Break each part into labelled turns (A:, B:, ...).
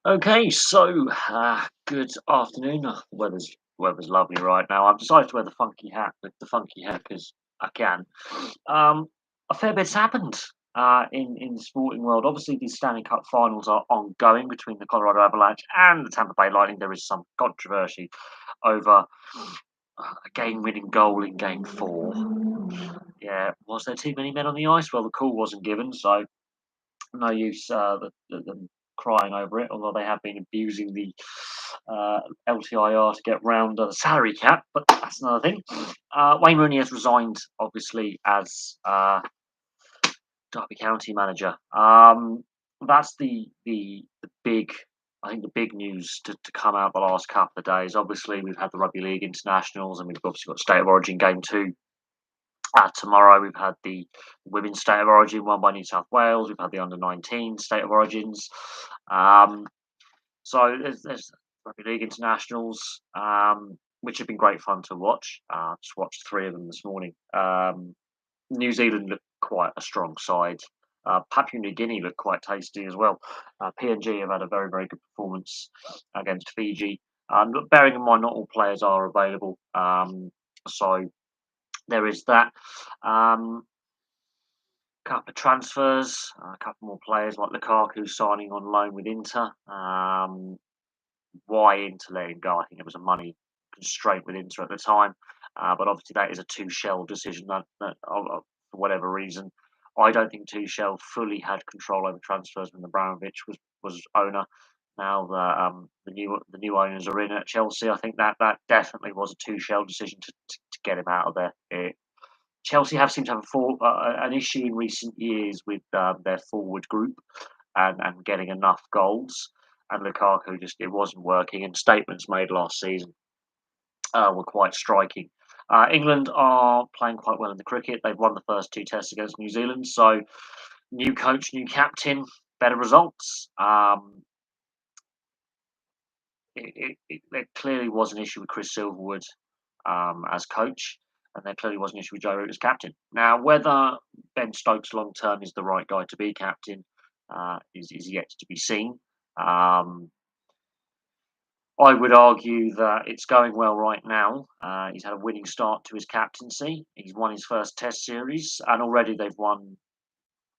A: Okay, so good afternoon. The weather's lovely right now. I've decided to wear the funky hat with the funky hat because I can. Um, a fair bit's happened in the sporting world. Obviously, the Stanley Cup Finals are ongoing between the Colorado Avalanche and the Tampa Bay Lightning. There is some controversy over a game-winning goal in Game Four. Yeah, was there too many men on the ice? Well, the call wasn't given, so no use them crying over it, although they have been abusing the LTIR to get round the salary cap, but that's another thing. Wayne Rooney has resigned, obviously, as Derby County manager. That's the big. I think the big news to come out the last couple of days. Obviously, we've had the Rugby League internationals, and we've obviously got State of Origin game two tomorrow. We've had the women's state of origin won by New South Wales. We've had the under 19 state of origins. Um, so there's Rugby League internationals, which have been great fun to watch. Just watched three of them this morning. New Zealand looked quite a strong side. Papua New Guinea looked quite tasty as well. PNG have had a very, very good performance against Fiji. But bearing in mind, not all players are available. So there is that. Um, Couple of transfers, a couple more players like Lukaku signing on loan with Inter. Why Inter let him go? I think it was a money constraint with Inter at the time, but obviously that is a Tuchel decision. For whatever reason, I don't think Tuchel fully had control over transfers when Abramovich was owner. Now that the new owners are in at Chelsea, I think that definitely was a Tuchel decision to get him out of there. Chelsea have seemed to have an issue in recent years with their forward group and getting enough goals. And Lukaku just it wasn't working. And statements made last season were quite striking. England are playing quite well in the cricket. They've won the first two tests against New Zealand. So new coach, new captain, better results. There clearly was an issue with Chris Silverwood as coach, and there clearly was an issue with Joe Root as captain. Now, whether Ben Stokes long term is the right guy to be captain is yet to be seen. Um, I would argue that it's going well right now. He's had a winning start to his captaincy. He's won his first Test series, and already they've won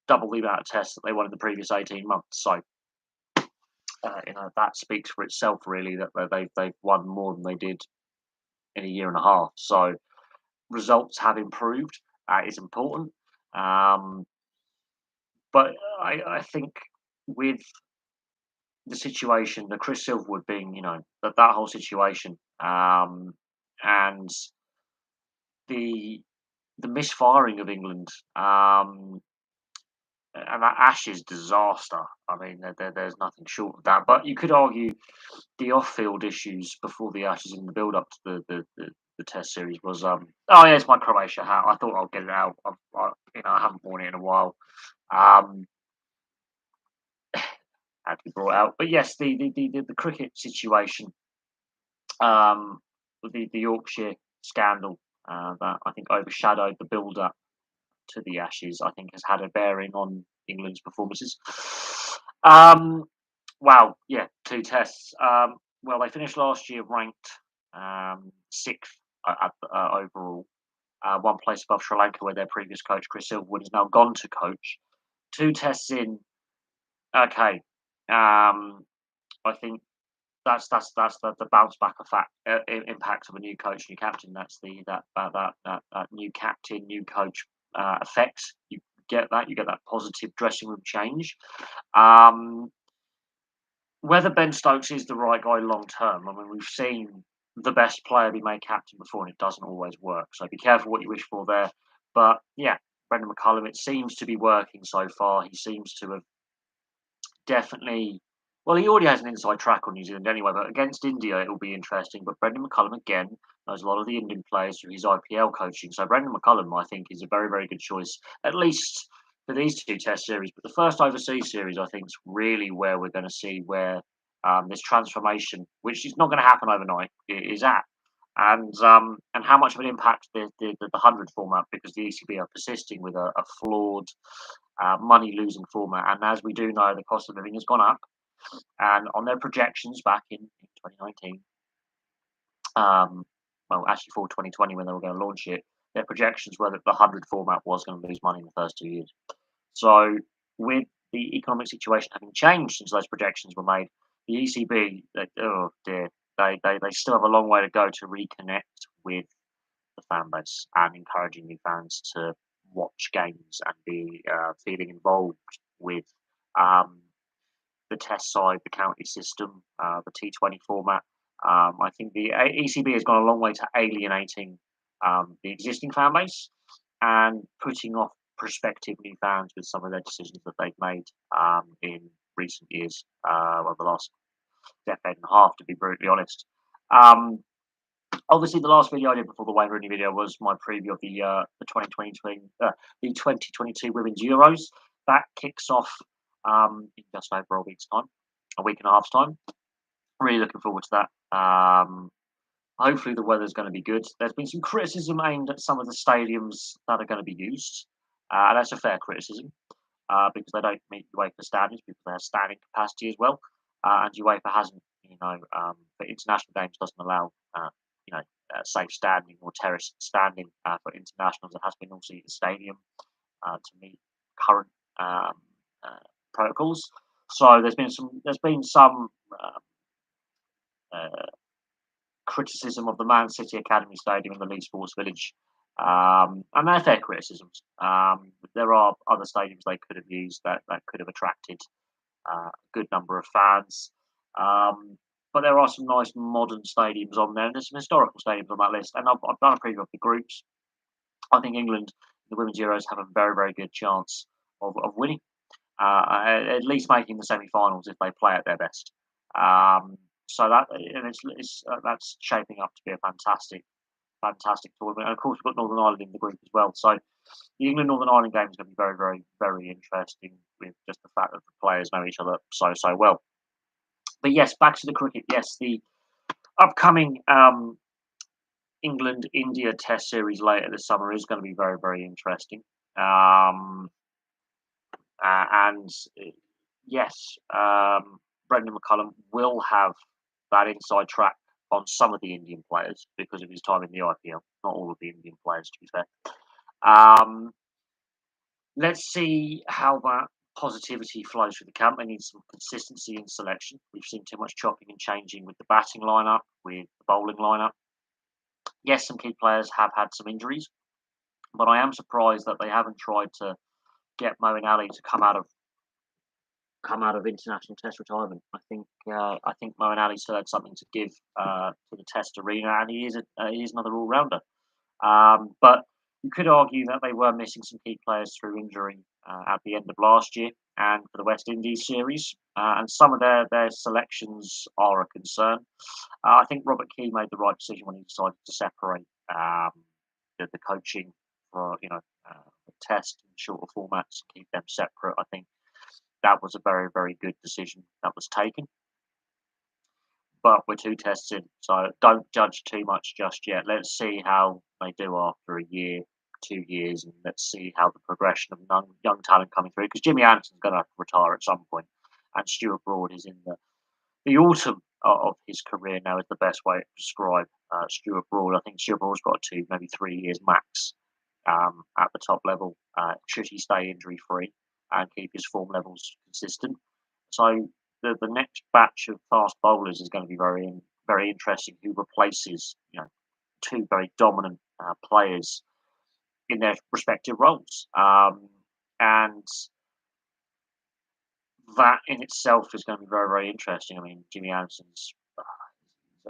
A: double the amount of tests that they won in the previous 18 months. So, that speaks for itself, really, that they've won more than they did in a year and a half. So, results have improved. That is important. Um, but I think with the situation, the Chris Silverwood being, that whole situation, and the the misfiring of England, and that Ashes disaster. I mean, there's nothing short of that. But you could argue the off-field issues before the Ashes in the build-up to the Test series was. Oh yeah, it's my Croatia hat. I thought I'll get it out. I haven't worn it in a while. Um, had to be brought out. But yes, the cricket situation, um, the Yorkshire scandal that I think overshadowed the build-up to the Ashes, I think has had a bearing on England's performances. Um, wow, yeah, two tests. Well, they finished last year ranked sixth overall, one place above Sri Lanka, where their previous coach Chris Silverwood has now gone to coach. Two tests in, okay. I think that's the bounce back effect impact of a new coach, new captain. That's the that new captain, new coach effect. You get that positive dressing room change. Um, whether Ben Stokes is the right guy long term, I mean, we've seen the best player be made captain before, and it doesn't always work. So be careful what you wish for there. But yeah, Brendan McCullum, it seems to be working so far. He seems to have definitely. Well, he already has an inside track on New Zealand anyway, but against India it'll be interesting. But Brendan McCullum again knows a lot of the Indian players through his IPL coaching. So Brendan McCullum, I think, is a very, very good choice, at least for these two Test series. But the first overseas series, I think, is really where we're going to see where this transformation, which is not going to happen overnight, is at. And how much of an impact the 100 format, because the ECB are persisting with a flawed money losing format. And as we do know, the cost of living has gone up. And on their projections back in 2019, well, actually for 2020 when they were going to launch it, their projections were that the 100 format was going to lose money in the first 2 years. So with the economic situation having changed since those projections were made, the ECB, oh dear, they still have a long way to go to reconnect with the fan base and encouraging new fans to watch games and be feeling involved with um, the test side, the county system, the T20 format. I think the ECB has gone a long way to alienating the existing fan base and putting off prospective new fans with some of their decisions that they've made in recent years, well, the last decade and a half, to be brutally honest. Um, Obviously, the last video I did before the Wayne Rooney video was my preview of the 2022 Women's Euros. That kicks off in just over a week's time, a week and a half's time. Really looking forward to that. Hopefully, the weather's going to be good. There's been some criticism aimed at some of the stadiums that are going to be used. And that's a fair criticism because they don't meet UEFA standards because they have standing capacity as well. And UEFA hasn't, for international games doesn't allow, safe standing or terrace standing for internationals. It has been also the stadium to meet current um, uh, protocols. So there's been some uh, criticism of the Man City Academy Stadium and the Leeds Sports Village, and they're fair criticisms. There are other stadiums they could have used that could have attracted a good number of fans. But there are some nice modern stadiums on there, and there's some historical stadiums on that list. And I've done a preview of the groups. I think England, the Women's Euros, have a very, very good chance of winning, at least making the semi-finals if they play at their best. So that and it's that's shaping up to be a fantastic tournament. And of course, we've got Northern Ireland in the group as well. So the England Northern Ireland game is going to be very, very, very interesting with just the fact that the players know each other so well. But yes, back to the cricket. Yes, the upcoming England India Test series later this summer is going to be very, very interesting. Um, and yes, Brendan McCullum will have that inside track on some of the Indian players because of his time in the IPL. Not all of the Indian players, to be fair. Let's see how that positivity flows through the camp. They need some consistency in selection. We've seen too much chopping and changing with the batting lineup, with the bowling lineup. Yes, some key players have had some injuries, but I am surprised that they haven't tried to get Moeen Ali to come out of international Test retirement. I think Moeen Ali still had something to give to the Test arena, and he is another all rounder. But you could argue that they were missing some key players through injury at the end of last year and for the West Indies series, and some of their selections are a concern. I think Robert Key made the right decision when he decided to separate the coaching for the Test and shorter formats, keep them separate. I think that was a very, very good decision that was taken. But we're two tests in, so don't judge too much just yet. Let's see how they do after a year, 2 years, and let's see how the progression of young talent coming through. Because Jimmy Anderson's going to have to retire at some point, and Stuart Broad is in the autumn of his career now. Is the best way to describe Stuart Broad. I think Stuart Broad's got 2, maybe 3 years max at the top level. Should he stay injury free and keep his form levels consistent? So the next batch of fast bowlers is going to be very very interesting. Who replaces two very dominant players in their respective roles, and that in itself is going to be very very interesting. I mean, Jimmy Anderson's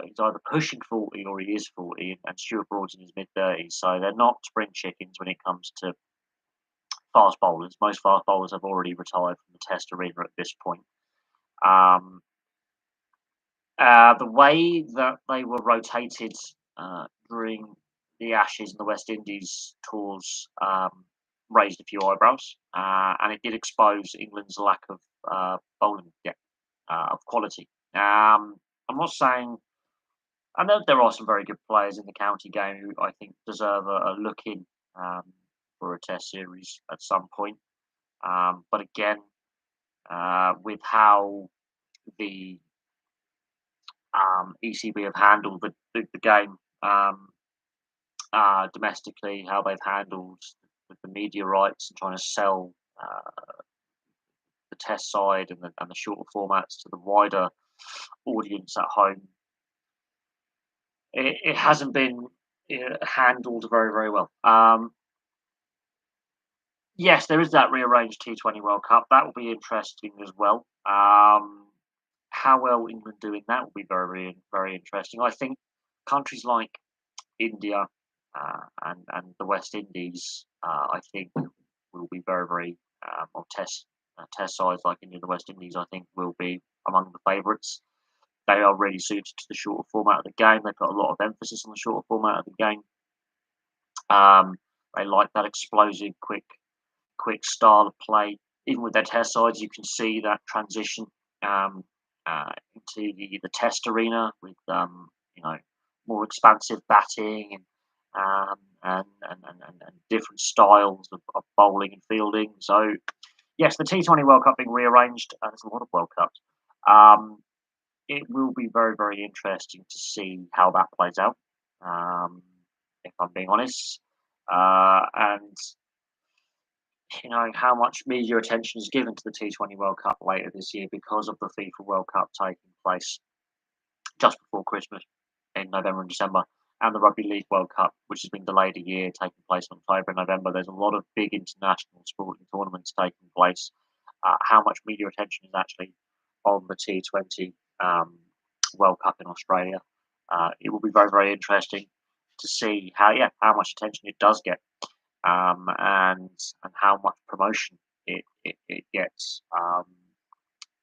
A: he's either pushing 40 or he is 40, and Stuart Broad's in his mid-30s, so they're not spring chickens when it comes to fast bowlers. Most fast bowlers have already retired from the Test arena at this point. The way that they were rotated during the Ashes and the West Indies tours raised a few eyebrows, and it did expose England's lack of bowling depth, of quality. I'm not saying, I know there are some very good players in the county game who I think deserve a look in for a Test series at some point. But again, with how the ECB have handled the game domestically, how they've handled the media rights and trying to sell the test side and the shorter formats to the wider audience at home. It hasn't been handled very, very well. Yes, there is that rearranged T20 World Cup. That will be interesting as well. How well England do in that will be very, very, very interesting. I think countries like India and the West Indies, I think, will be very, very on test sides like India and the West Indies. I think will be among the favourites. They are really suited to the shorter format of the game. They've got a lot of emphasis on the shorter format of the game. They like that explosive, quick style of play. Even with their test sides, you can see that transition into the test arena with more expansive batting and different styles of bowling and fielding. So yes, the T20 World Cup being rearranged. There's a lot of World Cups. It will be very, very interesting to see how that plays out. If I'm being honest, and how much media attention is given to the T20 World Cup later this year because of the FIFA World Cup taking place just before Christmas in November and December, and the Rugby League World Cup, which has been delayed a year, taking place in October and November. There's a lot of big international sporting tournaments taking place. How much media attention is actually on the T20 World Cup in Australia? It will be very, very interesting to see how much attention it does get, and how much promotion it gets.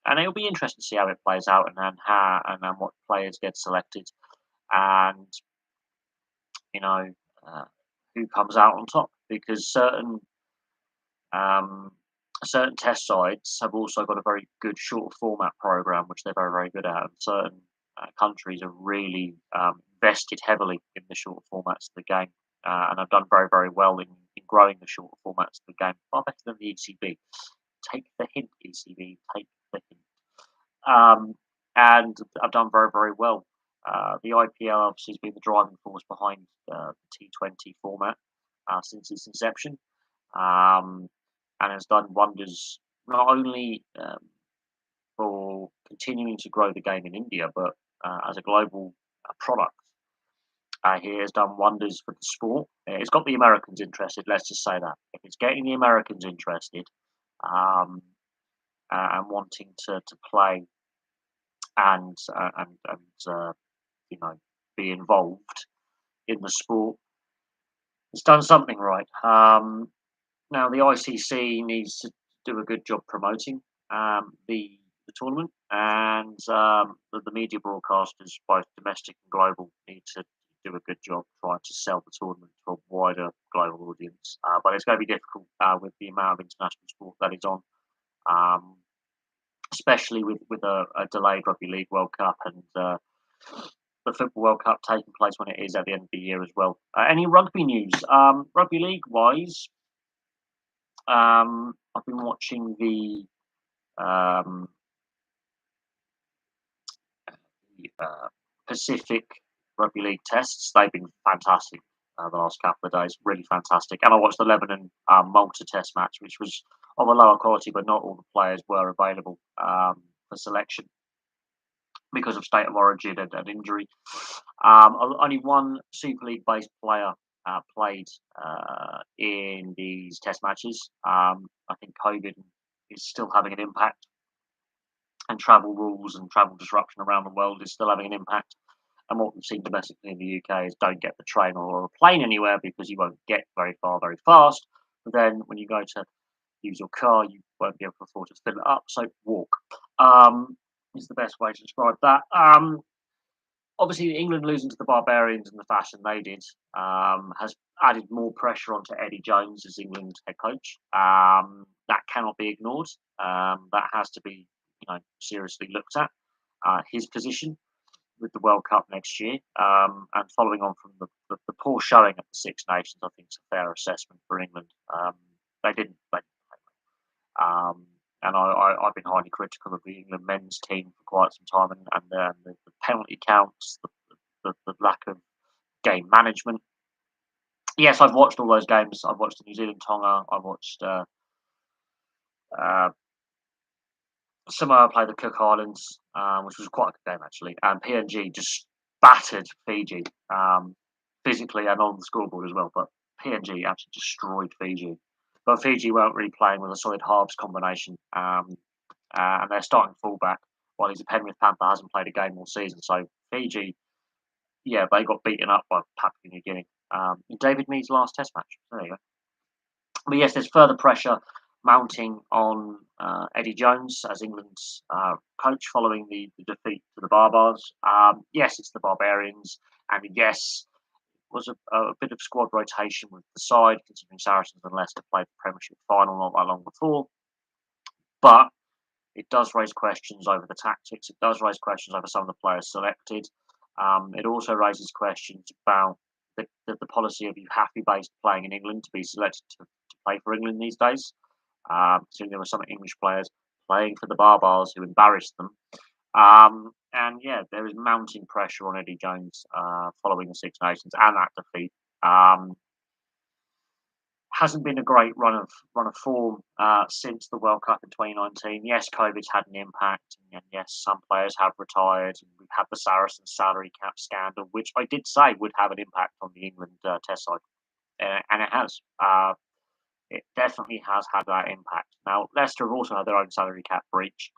A: And it'll be interesting to see how it plays out and what players get selected, and you know uh, who comes out on top, because um, certain test sides have also got a very good short format program, which they're very, very good at, and certain countries are really invested heavily in the short formats of the game, and have done very, very well in growing the short formats of the game, far better than the ECB. Take the hint, ECB. Take the hint. And I've done very, very well. The IPL obviously has been the driving force behind the T20 format since its inception, um, and has done wonders not only for continuing to grow the game in India, but as a global product. He has done wonders for the sport. It's got the Americans interested. Let's just say that if it's getting the Americans interested um, and wanting to play and you know be involved in the sport, it's done something right. Now the ICC needs to do a good job promoting the tournament, and the media broadcasters, both domestic and global, need to do a good job trying to sell the tournament to a wider global audience. But it's going to be difficult with the amount of international sport that is on. Um, Especially with a delayed Rugby League World Cup and the Football World Cup taking place when it is at the end of the year as well. Any rugby news? Rugby League wise, I've been watching um, the Pacific Rugby League tests. They've been fantastic the last couple of days, really fantastic. And I watched the Lebanon Malta test match, which was of a lower quality, but not all the players were available for selection because of state of origin and injury. Only one Super League based player played in these test matches. I think COVID is still having an impact, and travel rules and travel disruption around the world is still having an impact. And what we've seen domestically in the UK is don't get the train or a plane anywhere because you won't get very far very fast. But then when you go to use your car, you won't be able to afford to fill it up. So walk is the best way to describe that. Obviously, England losing to the Barbarians in the fashion they did has added more pressure onto Eddie Jones as England head coach. That cannot be ignored. That has to be, seriously looked at. His position with the World Cup next year, and following on from the poor showing at the Six Nations, I think it's a fair assessment for England. They didn't play, I've been highly critical of the England men's team for quite some time, and the penalty counts, the lack of game management. Yes, I've watched all those games. I've watched the New Zealand Tonga. I've watched uh, Samoa play the Cook Islands, which was quite a good game actually. And PNG just battered Fiji physically and on the scoreboard as well. But PNG actually destroyed Fiji. But Fiji weren't really playing with a solid halves combination, and their starting fullback, while he's a Penrith Panther, hasn't played a game all season. So Fiji, yeah, they got beaten up by Papua New Guinea. In David Mead's last Test match. There you go. But yes, there's further pressure mounting on Eddie Jones as England's coach following the defeat to the Barbars. Yes, it's the Barbarians, and yes, it was a bit of squad rotation with the side, considering Saracens and Leicester played the Premiership final not that long before. But it does raise questions over the tactics. It does raise questions over some of the players selected. It also raises questions about the policy of you have to be based playing in England to be selected to play for England these days. So there were some English players playing for the Barbars who embarrassed them. And yeah, there is mounting pressure on Eddie Jones following the Six Nations and that defeat. Hasn't been a great run of form since the World Cup in 2019. Yes, COVID's had an impact, and yes, some players have retired. And we've had the Saracens salary cap scandal, which I did say would have an impact on the England Test side, and it has. It definitely has had that impact. Now, Leicester have also had their own salary cap breach.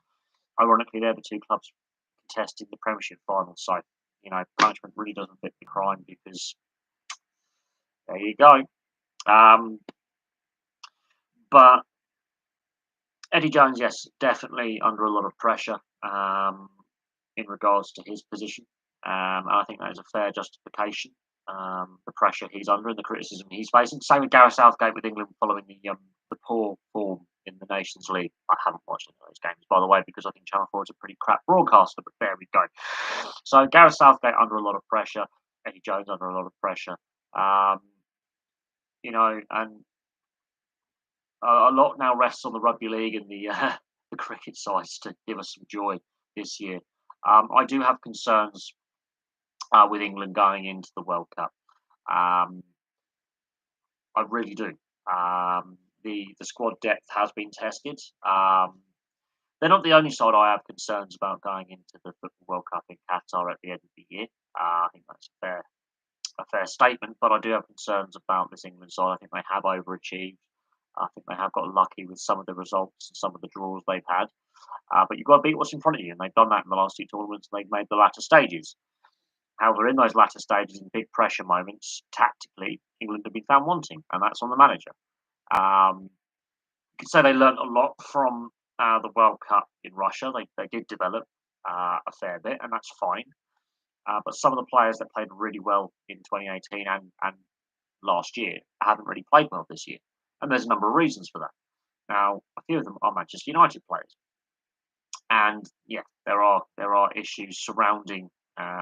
A: Ironically, they're the two clubs contesting the Premiership final, so punishment really doesn't fit the crime because there you go. But Eddie Jones, yes, definitely under a lot of pressure in regards to his position. And I think that is a fair justification. The pressure he's under and the criticism he's facing. Same with Gareth Southgate with England following the poor form in the Nations League. I haven't watched any of those games, by the way, because I think Channel 4 is a pretty crap broadcaster, but there we go. So Gareth Southgate under a lot of pressure. Eddie Jones under a lot of pressure. And a lot now rests on the rugby league and the cricket sides to give us some joy this year. I do have concerns with England going into the World Cup. I really do. The squad depth has been tested. They're not the only side I have concerns about going into the Football World Cup in Qatar at the end of the year. I think that's a fair statement, but I do have concerns about this England side. I think they have overachieved. I think they have got lucky with some of the results and some of the draws they've had. But you've got to beat what's in front of you, and they've done that in the last two tournaments. They've made the latter stages. However, in those latter stages, in big pressure moments, tactically, England have been found wanting, and that's on the manager. You could say they learnt a lot from the World Cup in Russia. They did develop a fair bit, and that's fine. But some of the players that played really well in 2018 and last year haven't really played well this year. And there's a number of reasons for that. Now, a few of them are Manchester United players. And yeah, there are issues surrounding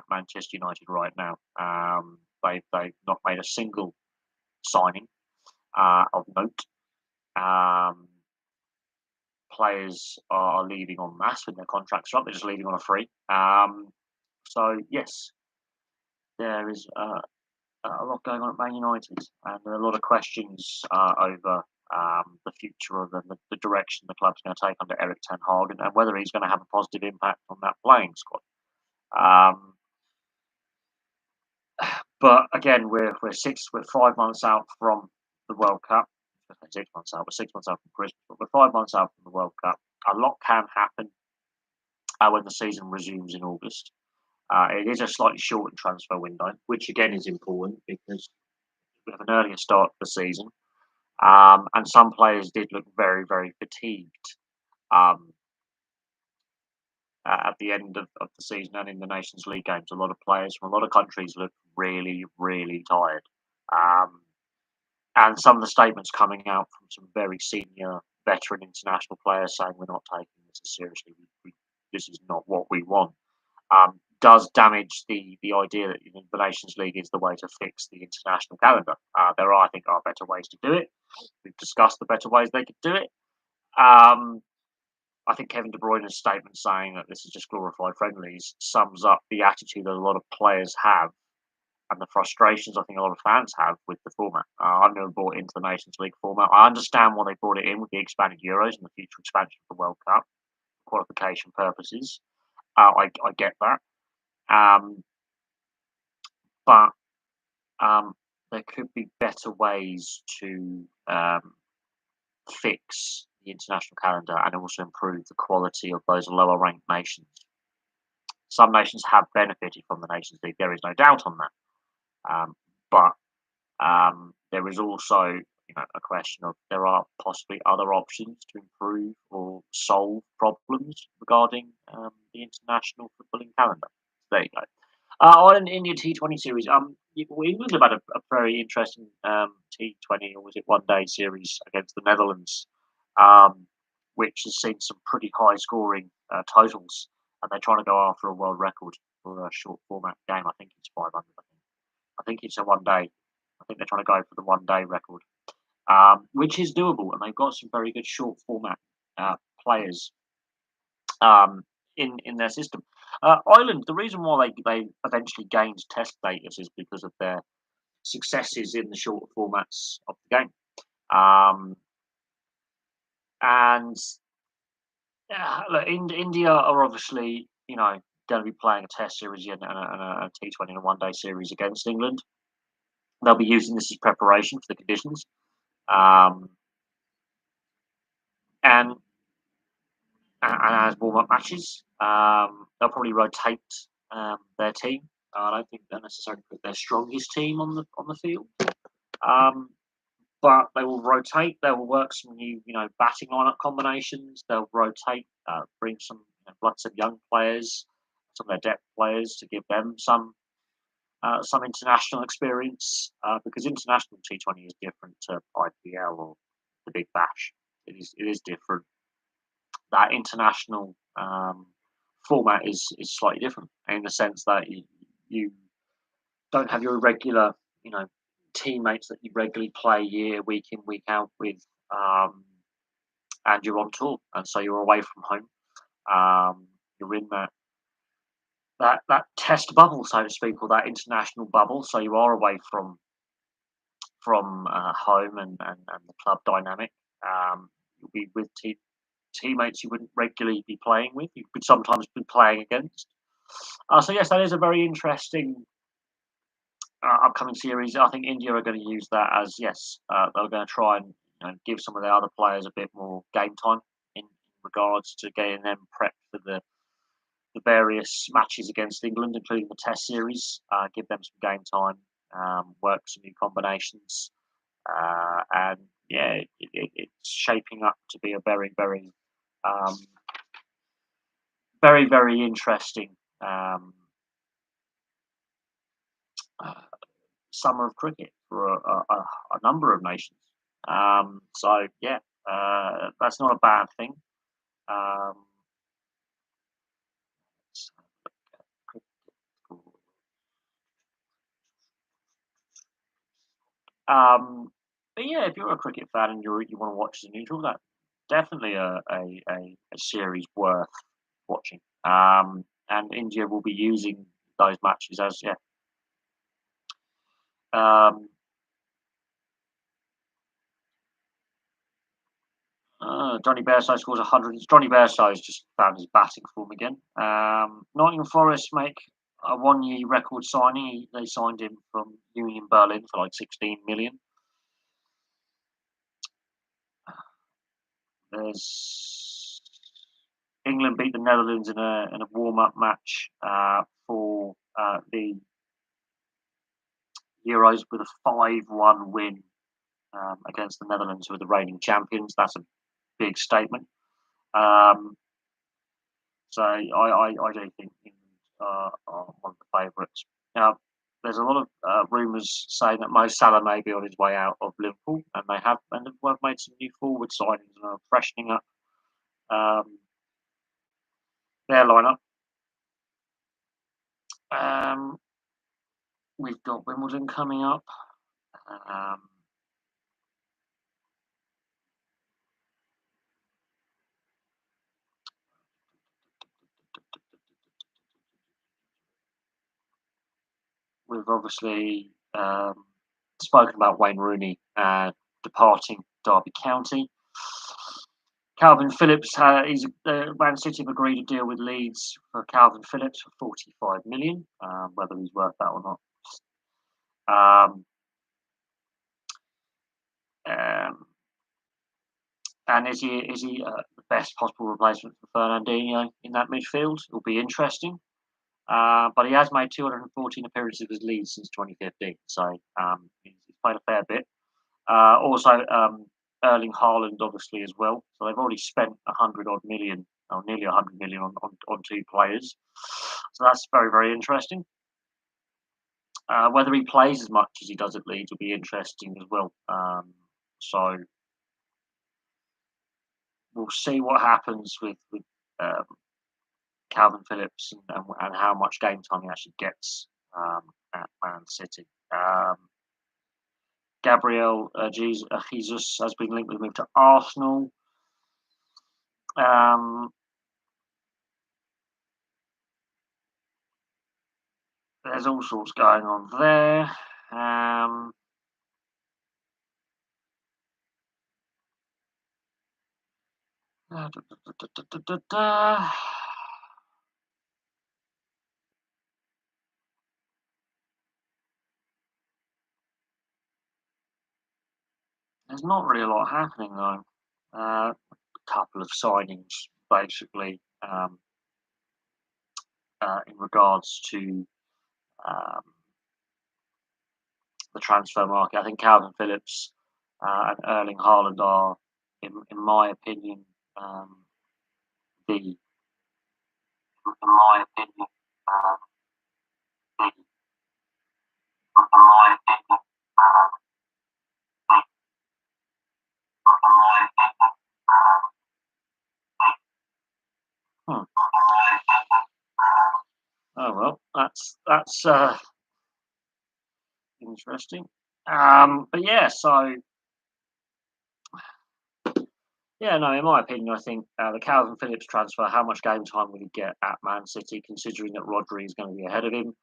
A: Manchester United right now. They've not made a single signing of note. Players are leaving en masse when their contracts are up. They're just leaving on a free. So yes, there is a lot going on at Man United, and there are a lot of questions over the future of the direction the club's going to take under Erik ten Hag, and whether he's going to have a positive impact on that playing squad. But again, we're 5 months out from the World Cup. 6 months out. We're 6 months out from Christmas, but we're 5 months out from the World Cup. A lot can happen when the season resumes in August. It is a slightly shortened transfer window, which again is important because we have an earlier start to the season. And some players did look very, very fatigued at the end of the season and in the Nations League games. A lot of players from a lot of countries looked really, really tired. And some of the statements coming out from some very senior veteran international players saying we're not taking this as seriously. This is not what we want. Does damage the idea that the Nations League is the way to fix the international calendar. There are, I think, better ways to do it. We've discussed the better ways they could do it. I think Kevin De Bruyne's statement saying that this is just glorified friendlies sums up the attitude that a lot of players have and the frustrations I think a lot of fans have with the format. I've never bought into the Nations League format. I understand why they brought it in with the expanded Euros and the future expansion of the World Cup qualification purposes. I get that, um, but there could be better ways to fix the international calendar and also improve the quality of those lower ranked nations. Some nations have benefited from the Nations League. There is no doubt on that, but there is also, a question of there are possibly other options to improve or solve problems regarding the international footballing calendar. There you go. On an India T20 series, England have had a very interesting T20, or was it one day series against the Netherlands, um, which has seen some pretty high scoring totals, and they're trying to go after a world record for a short format game. I think it's 500. I think it's a one day. I think they're trying to go for the one day record, which is doable, and they've got some very good short format players um, in their system. Ireland, the reason why they eventually gained test status is because of their successes in the shorter formats of the game. And look, India are obviously, going to be playing a test series and a T20 and a one day series against England. They'll be using this as preparation for the conditions. Um, and and as warm-up matches. They'll probably rotate their team. I don't think they'll necessarily put their strongest team on the field, um, but they will rotate. They will work some new, batting lineup combinations. They'll rotate, bring lots of young players, some of their depth players to give them some international experience, because international T20 is different to IPL or the Big Bash. It is different. That international format is slightly different in the sense that you don't have your regular, you know, teammates that you regularly play week in, week out with, um, and you're on tour, and so you're away from home. You're in that test bubble, so to speak, or that international bubble. So you are away from home and the club dynamic. You'll be with teammates you wouldn't regularly be playing with. You could sometimes be playing against. So yes, that is a very interesting upcoming series. I think India are going to use that as yes, they're going to try and give some of their other players a bit more game time in regards to getting them prepped for the various matches against England, including the Test series. Give them some game time, work some new combinations, and yeah, it's shaping up to be a um, very interesting um, uh, summer of cricket for a number of nations. So yeah, that's not a bad thing. Um, but yeah, if you're a cricket fan and you want to watch the neutral, that definitely a series worth watching. And India will be using those matches as um, Johnny Bairstow scores 100. Johnny Bairstow's just found his batting form again. Nottingham Forest make a one-year record signing. They signed him from Union Berlin for like 16 million. There's England beat the Netherlands in a warm-up match for the Euros with a 5-1 win against the Netherlands, who are the reigning champions. That's a big statement. Um, So I do think England are one of the favourites. Now, there's a lot of rumours saying that Mo Salah may be on his way out of Liverpool, and have made some new forward signings and are freshening up um, their lineup. Um, we've got Wimbledon coming up. Um, we've obviously spoken about Wayne Rooney departing Derby County. Calvin Phillips, Man City have agreed a deal with Leeds for Calvin Phillips for 45 million. Whether he's worth that or not. And is he the best possible replacement for Fernandinho in that midfield? It'll be interesting. But he has made 214 appearances with Leeds since 2015, so he's played a fair bit. Also, Erling Haaland, obviously, as well. So they've already spent 100 odd million, or nearly 100 million on two players. So that's very, very interesting. Whether he plays as much as he does at Leeds will be interesting as well. So we'll see what happens with Calvin Phillips and how much game time he actually gets at Man City. Gabriel Jesus has been linked with a move to Arsenal. There's all sorts going on there. There's not really a lot happening though. A couple of signings, basically, in regards to the transfer market. I think Calvin Phillips and Erling Haaland are, in my opinion, the in my opinion, the in my opinion, Hmm. Oh well, that's interesting. But yeah, so yeah, no, in my opinion, I think the Calvin Phillips transfer, how much game time will he get at Man City, considering that Rodri is going to be ahead of him?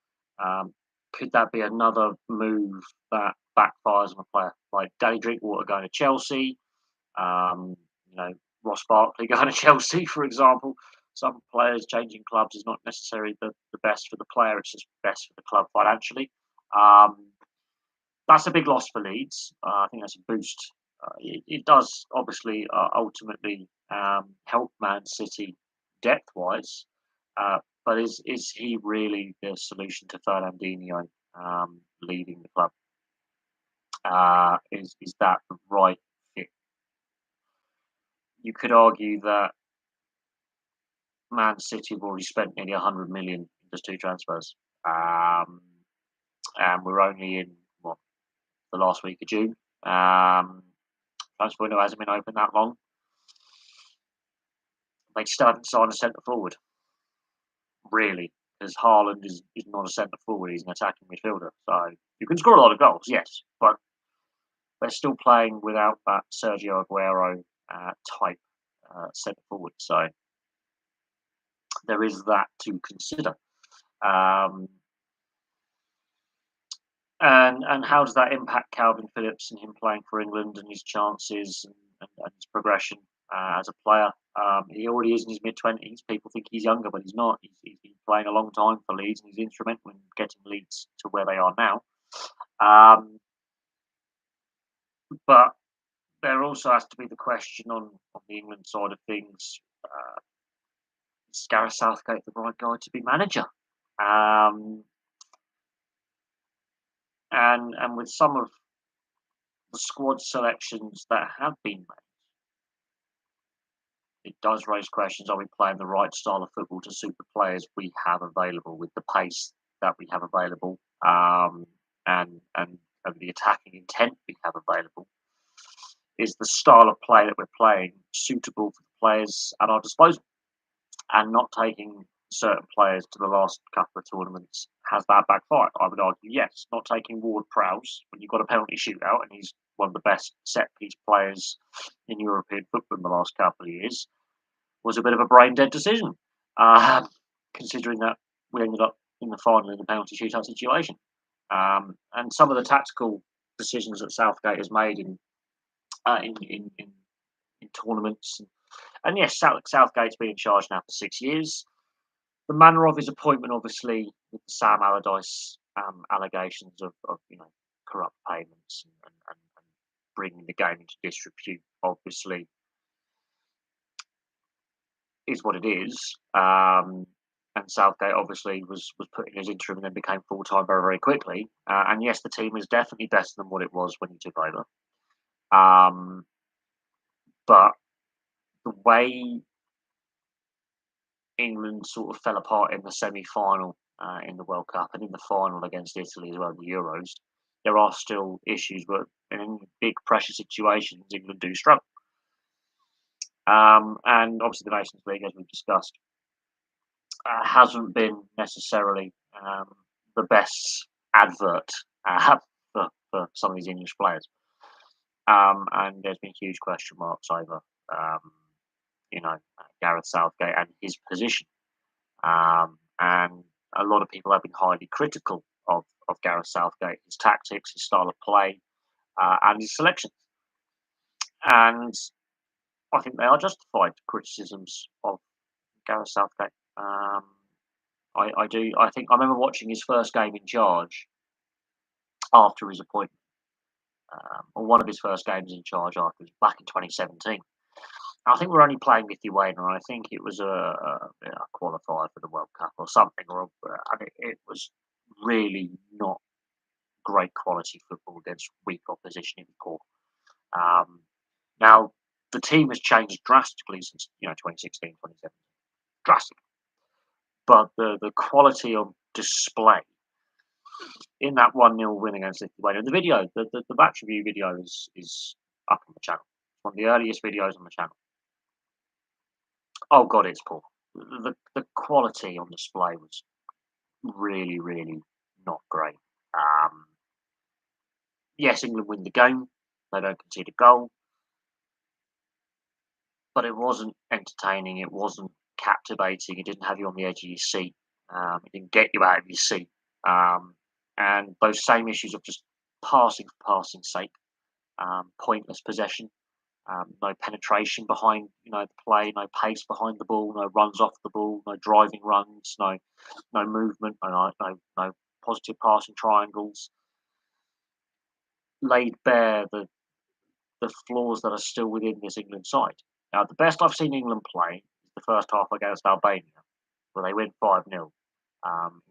A: Could that be another move that backfires on a player like Danny Drinkwater going to Chelsea? You know, Ross Barkley going to Chelsea, for example. Some players changing clubs is not necessarily the best for the player, it's just best for the club financially. That's a big loss for Leeds. I think that's a boost. It does obviously ultimately help Man City depth wise, but is he really the solution to Fernandinho leaving the club? Is that the right fit? You could argue that Man City have already spent nearly 100 million in just two transfers, and we're only in what, the last week of June. Transfer window hasn't been open that long. They still haven't signed a centre forward, really, because Haaland is not a centre forward; he's an attacking midfielder. So you can score a lot of goals, yes, but they're still playing without that Sergio Aguero type centre forward. So there is that to consider. And how does that impact Calvin Phillips and him playing for England and his chances and his progression as a player? He already is in his mid-20s. People think he's younger, but he's not. He's been playing a long time for Leeds, and he's instrumental in getting Leeds to where they are now. But there also has to be the question on the England side of things: is Gareth Southgate the right guy to be manager? And with some of the squad selections that have been made, it does raise questions: are we playing the right style of football to suit the players we have available, with the pace that we have available, and the attacking intent we have available? Is the style of play that we're playing suitable for the players at our disposal? And not taking certain players to the last couple of tournaments, has that backfired? I would argue yes. Not taking Ward-Prowse when you've got a penalty shootout and he's one of the best set piece players in European football in the last couple of years was a bit of a brain dead decision, considering that we ended up in the final in the penalty shootout situation. And some of the tactical decisions that Southgate has made in tournaments. And yes, Southgate's been in charge now for 6 years. The manner of his appointment, obviously, with the Sam Allardyce allegations of corrupt payments and bringing the game into disrepute, obviously, is what it is. And Southgate obviously was put in as interim and then became full time very, very quickly. And yes, the team is definitely better than what it was when he took over. But the way England sort of fell apart in the semi-final in the World Cup and in the final against Italy as well, the Euros, there are still issues, but in big pressure situations, England do struggle. And obviously, the Nations League, as we've discussed, hasn't been necessarily the best advert for some of these English players. And there's been huge question marks over, Gareth Southgate and his position. And a lot of people have been highly critical of Gareth Southgate, his tactics, his style of play, and his selections. And I think they are justified criticisms of Gareth Southgate. I do. I think I remember watching his first game in charge after his appointment, or one of his first games in charge after back in 2017. I think we're only playing Lithuania, and I think it was a qualifier for the World Cup or something, and it was really not great quality football against weak opposition in core. Now, the team has changed drastically since 2016, 2017, drastically. But the quality of display in that 1-0 win against Lithuania, the video, the match review video is up on the channel. It's one of the earliest videos on the channel. Oh God, it's poor. The quality on display was really, really not great. Yes, England win the game. They don't concede a goal. But it wasn't entertaining. It wasn't captivating. It didn't have you on the edge of your seat. It didn't get you out of your seat. And those same issues of just passing for passing's sake, pointless possession, no penetration behind the play, no pace behind the ball, no runs off the ball, no driving runs, no movement, no positive passing triangles. Laid bare the flaws that are still within this England side. Now, the best I've seen England play is the first half against Albania, where they win 5-0 in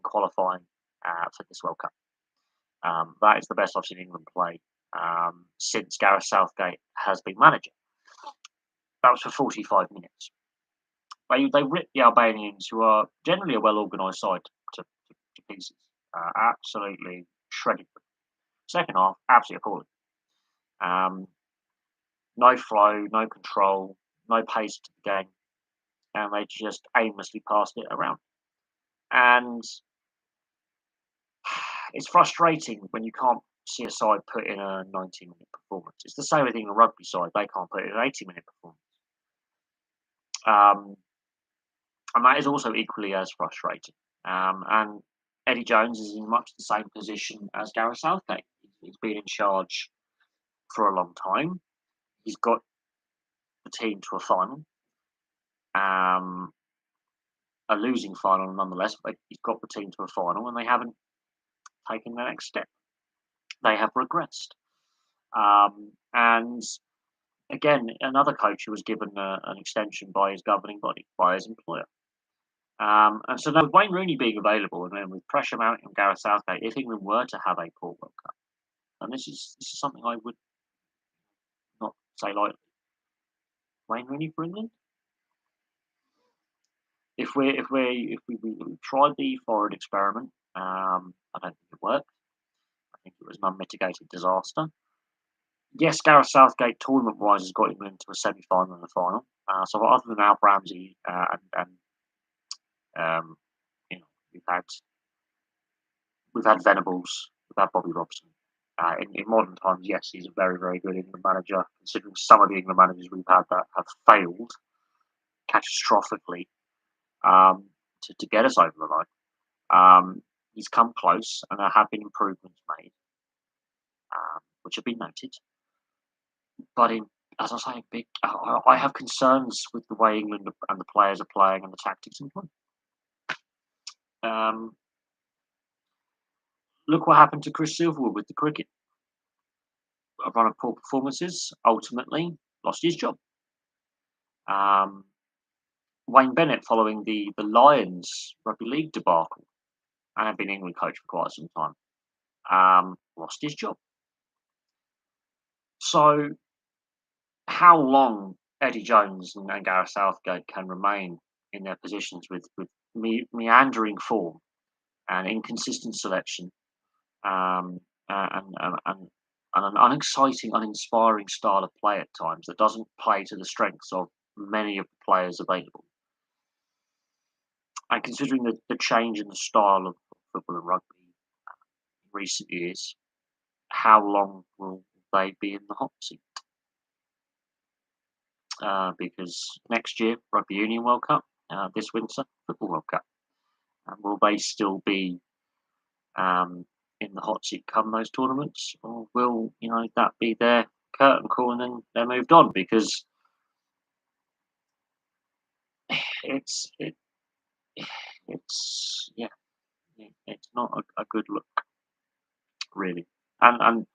A: qualifying for this World Cup. That is the best I've seen England play since Gareth Southgate has been manager. That was for 45 minutes. They ripped the Albanians, who are generally a well-organised side, to pieces. Absolutely shredded them. Second half, absolutely appalling. No flow, no control, no pace to the game, and they just aimlessly passed it around. And it's frustrating when you can't see a side put in a 90-minute performance. It's the same with the rugby side; they can't put in an 80-minute performance, and that is also equally as frustrating. And Eddie Jones is in much the same position as Gareth Southgate. He's been in charge for a long time. He's got the team to a final, a losing final nonetheless, but he's got the team to a final, and they haven't taken the next step. They have regressed. And again, another coach who was given an extension by his governing body, by his employer. And so now with Wayne Rooney being available, and then with pressure mounting on Gareth Southgate, if England were to have a poor World Cup, and this is something I would not say lightly, Wayne Rooney for England. If we tried the forward experiment, I don't think it worked. I think it was an unmitigated disaster. Yes, Gareth Southgate tournament-wise has got England to a semi-final and a final. So other than Alf Ramsey we've had Venables, we've had Bobby Robson. In modern times, yes, he's a very, very good England manager, considering some of the England managers we've had that have failed catastrophically to get us over the line. he's come close, and there have been improvements made, which have been noted. But as I say, I have concerns with the way England and the players are playing and the tactics employed. Um, Look what happened to Chris Silverwood with the cricket. A run of poor performances, ultimately lost his job. Um, Wayne Bennett, following the Lions rugby league debacle, and had been England coach for quite some time, lost his job. So, how long Eddie Jones and Gareth Southgate can remain in their positions with meandering form and inconsistent selection, um, and an unexciting, uninspiring style of play at times that doesn't play to the strengths of many of the players available. And considering the change in the style of football and rugby in recent years, how long will they be in the hot seat? Because next year, Rugby Union World Cup, this winter, Football World Cup. And will they still be in the hot seat come those tournaments? Or will, that be their curtain call and then they're moved on? Because it's, it, it's, yeah, it's not a good look, really. And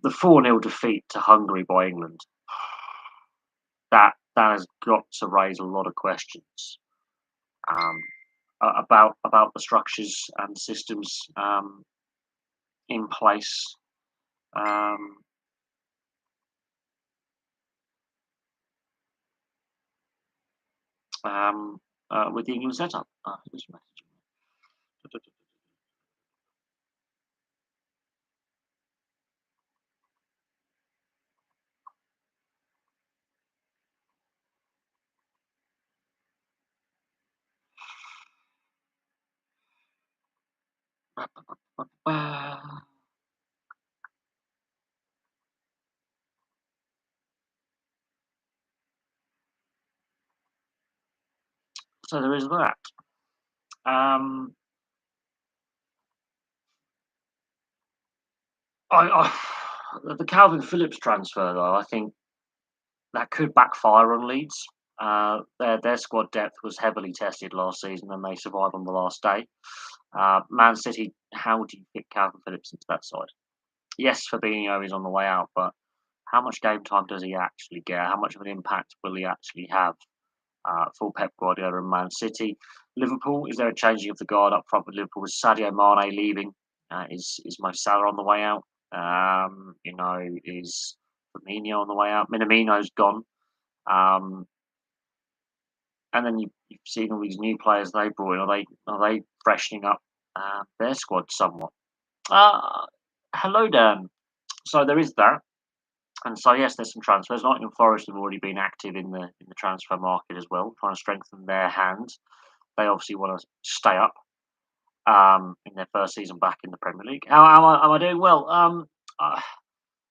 A: the 4-0 defeat to Hungary by England, that has got to raise a lot of questions um, about the structures and systems in place um, with the England setup. Who's messaging me? So there is that. Um, the Calvin Phillips transfer, though, I think that could backfire on Leeds. Their squad depth was heavily tested last season, and they survived on the last day. Man City, how do you fit Calvin Phillips into that side? Yes, Fabinho is on the way out, but how much game time does he actually get? How much of an impact will he actually have for Pep Guardiola and Man City? Liverpool, is there a changing of the guard up front with Liverpool? With Sadio Mane leaving, is Mo Salah on the way out? Is Firmino on the way out? Minamino's gone. And then you've seen all these new players they brought in. Are they freshening up their squad somewhat? Uh, Hello, Dan. So there is that. And so yes, there's some transfers. Nottingham Forest have already been active in the transfer market as well, trying to strengthen their hand. They obviously want to stay up in their first season back in the Premier League. How am I doing? Well, I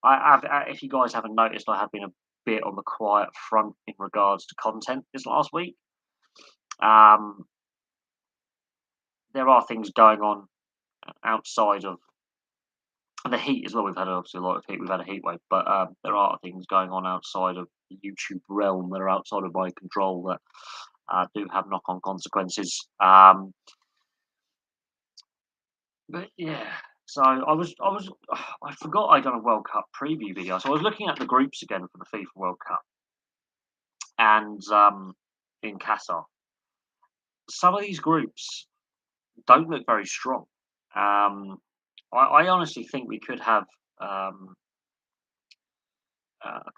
A: have. If you guys haven't noticed, I have been a bit on the quiet front in regards to content this last week. Um, there are things going on outside of and the heat as well. We've had obviously a lot of heat. We've had a heat wave, but there are things going on outside of the YouTube realm that are outside of my control that do have knock-on consequences. But yeah, so I forgot I'd done a World Cup preview video. So I was looking at the groups again for the FIFA World Cup, and in Qatar, some of these groups don't look very strong. I honestly think we could have a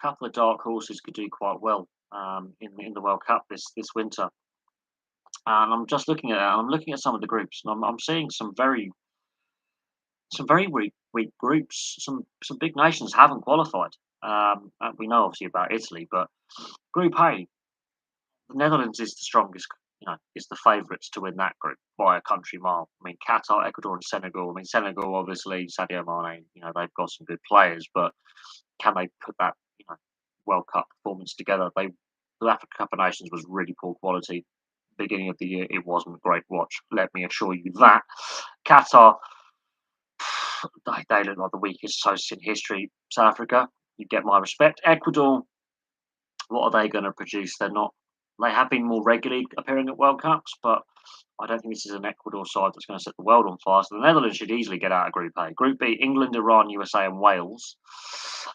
A: couple of dark horses could do quite well in the World Cup this winter. And I'm just looking at that. I'm looking at some of the groups, and I'm seeing some very weak groups. Some big nations haven't qualified. And we know obviously about Italy, but Group A, the Netherlands is the strongest. Is the favourites to win that group by a country mile. I mean, Qatar, Ecuador, and Senegal. I mean, Senegal obviously Sadio Mane. They've got some good players, but can they put that World Cup performance together? The African Cup of Nations was really poor quality. beginning of the year, it wasn't a great watch. Let me assure you that. Qatar, they look like the weakest associate in history. South Africa, you get my respect. Ecuador, what are they going to produce? They're not. They have been more regularly appearing at World Cups, but I don't think this is an Ecuador side that's going to set the world on fire. So the Netherlands should easily get out of Group A. Group B: England, Iran, USA, and Wales.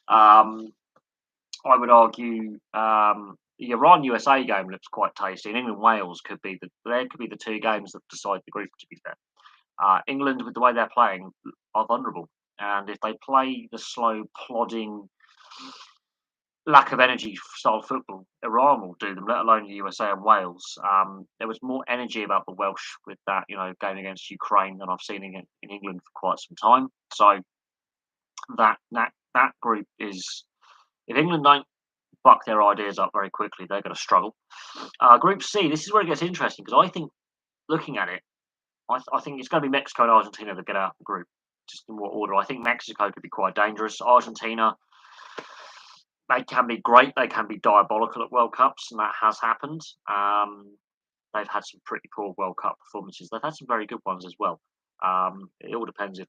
A: I would argue the Iran USA game looks quite tasty, and England Wales could be the two games that decide the group. To be fair, England, with the way they're playing, are vulnerable, and if they play the slow, plodding, lack of energy style football, Iran will do them. Let alone the USA and Wales. There was more energy about the Welsh with that game against Ukraine than I've seen in England for quite some time. So that group is, if England don't buck their ideas up very quickly, they're going to struggle. Group C, this is where it gets interesting because I think, looking at it, I think it's going to be Mexico and Argentina that get out of the group. Just in what order? I think Mexico could be quite dangerous. Argentina, they can be great. They can be diabolical at World Cups, and that has happened. They've had some pretty poor World Cup performances. They've had some very good ones as well. It all depends if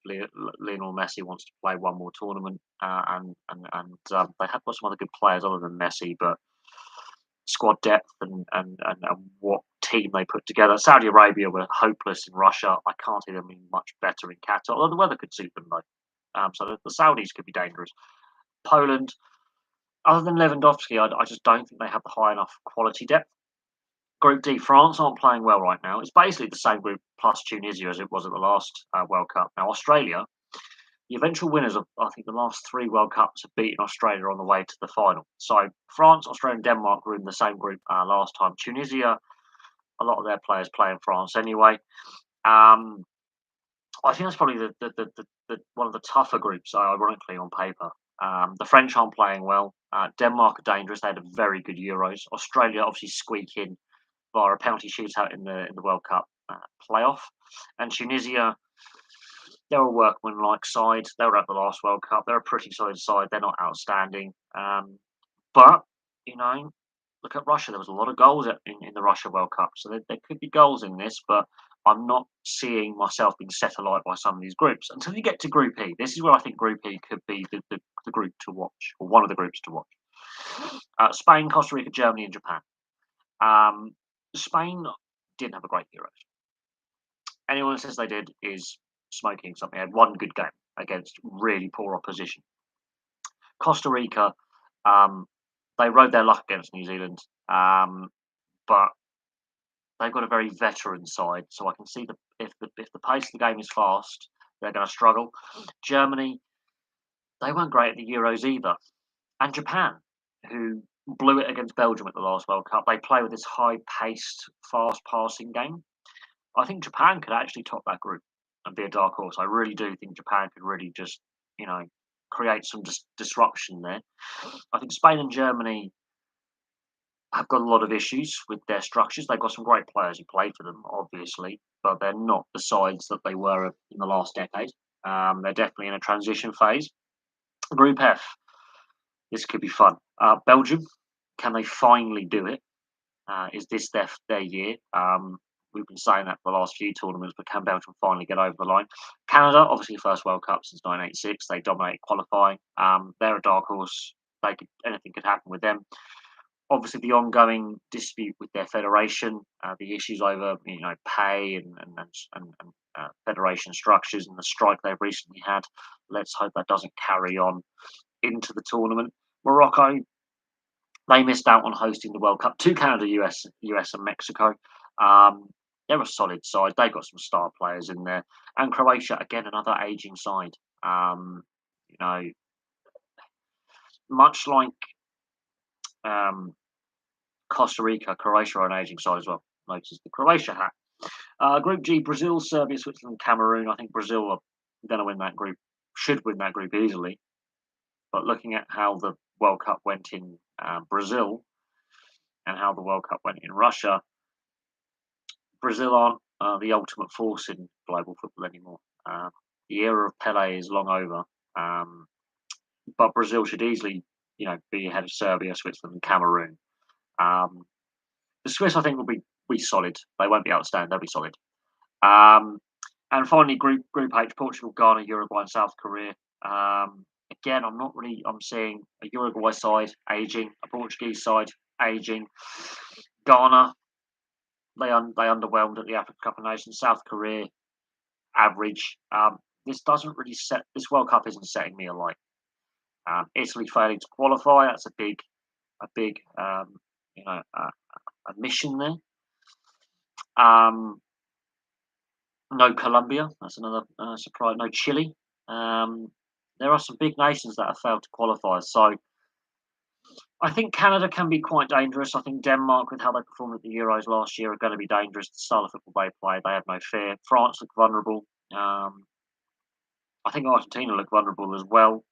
A: Lionel Messi wants to play one more tournament, and they have got some other good players other than Messi, but squad depth and what team they put together. Saudi Arabia were hopeless in Russia. I can't see them being much better in Qatar, although the weather could suit them though. So the Saudis could be dangerous. Poland, other than Lewandowski, I just don't think they have the high enough quality depth. Group D, France aren't playing well right now. It's basically the same group plus Tunisia as it was at the last World Cup. Now, Australia, the eventual winners of, I think, the last 3 World Cups have beaten Australia on the way to the final. So France, Australia, and Denmark were in the same group last time. Tunisia, a lot of their players play in France anyway. I think that's probably the one of the tougher groups, ironically, on paper. The French aren't playing well. Denmark are dangerous. They had a very good Euros. Australia obviously squeak in via a penalty shootout in the World Cup playoff. And Tunisia, they're a workmanlike side. They were at the last World Cup. They're a pretty solid side. They're not outstanding. But, look at Russia. There was a lot of goals in the Russia World Cup. So there could be goals in this, but I'm not seeing myself being set alight by some of these groups. Until you get to Group E, this is where I think Group E could be the group to watch, or one of the groups to watch. Spain, Costa Rica, Germany, and Japan. Spain didn't have a great Euros. Anyone who says they did is smoking something. They had one good game against really poor opposition. Costa Rica, they rode their luck against New Zealand, but they've got a very veteran side, so I can see if the pace of the game is fast, they're going to struggle. Germany, they weren't great at the Euros either, and Japan, who blew it against Belgium at the last World Cup. They play with this high-paced, fast-passing game. I think Japan could actually top that group and be a dark horse. I really do think Japan could really just, create some disruption there. I think Spain and Germany have got a lot of issues with their structures. They've got some great players who play for them, obviously, but they're not the sides that they were in the last decade. They're definitely in a transition phase. Group F, this could be fun. Belgium, can they finally do it? Is this their year? We've been saying that for the last few tournaments, but can Belgium finally get over the line? Canada, obviously, first World Cup since 1986. They dominate qualifying. They're a dark horse. Anything could happen with them. Obviously, the ongoing dispute with their federation, the issues over pay and federation structures, and the strike they've recently had. Let's hope that doesn't carry on into the tournament. Morocco, they missed out on hosting the World Cup to Canada, US, and Mexico. They're a solid side. They've got some star players in there. And Croatia, again, another aging side. Much like Costa Rica, Croatia are an aging side as well. Notice the Croatia hat. Group G, Brazil, Serbia, Switzerland, Cameroon. I think Brazil are going to win that group, should win that group easily. But looking at how the World Cup went in Brazil and how the World Cup went in Russia, Brazil aren't the ultimate force in global football anymore. The era of Pele is long over. But Brazil should easily, be ahead of Serbia, Switzerland, and Cameroon. The Swiss, I think, will be be solid. They won't be outstanding. They'll be solid. Um, and finally, Group H: Portugal, Ghana, Uruguay, and South Korea. Again, I'm not really. I'm seeing a Uruguay side aging, a Portuguese side aging. Ghana, they underwhelmed at the Africa Cup of Nations. South Korea, average. This doesn't really set. This World Cup isn't setting me alight. Italy failing to qualify. That's a big, you know, a mission there. No Colombia. That's another surprise. No Chile. There are some big nations that have failed to qualify. So I think Canada can be quite dangerous. I think Denmark, with how they performed at the Euros last year, are going to be dangerous. The style of football they play, they have no fear. France look vulnerable. I think Argentina look vulnerable as well.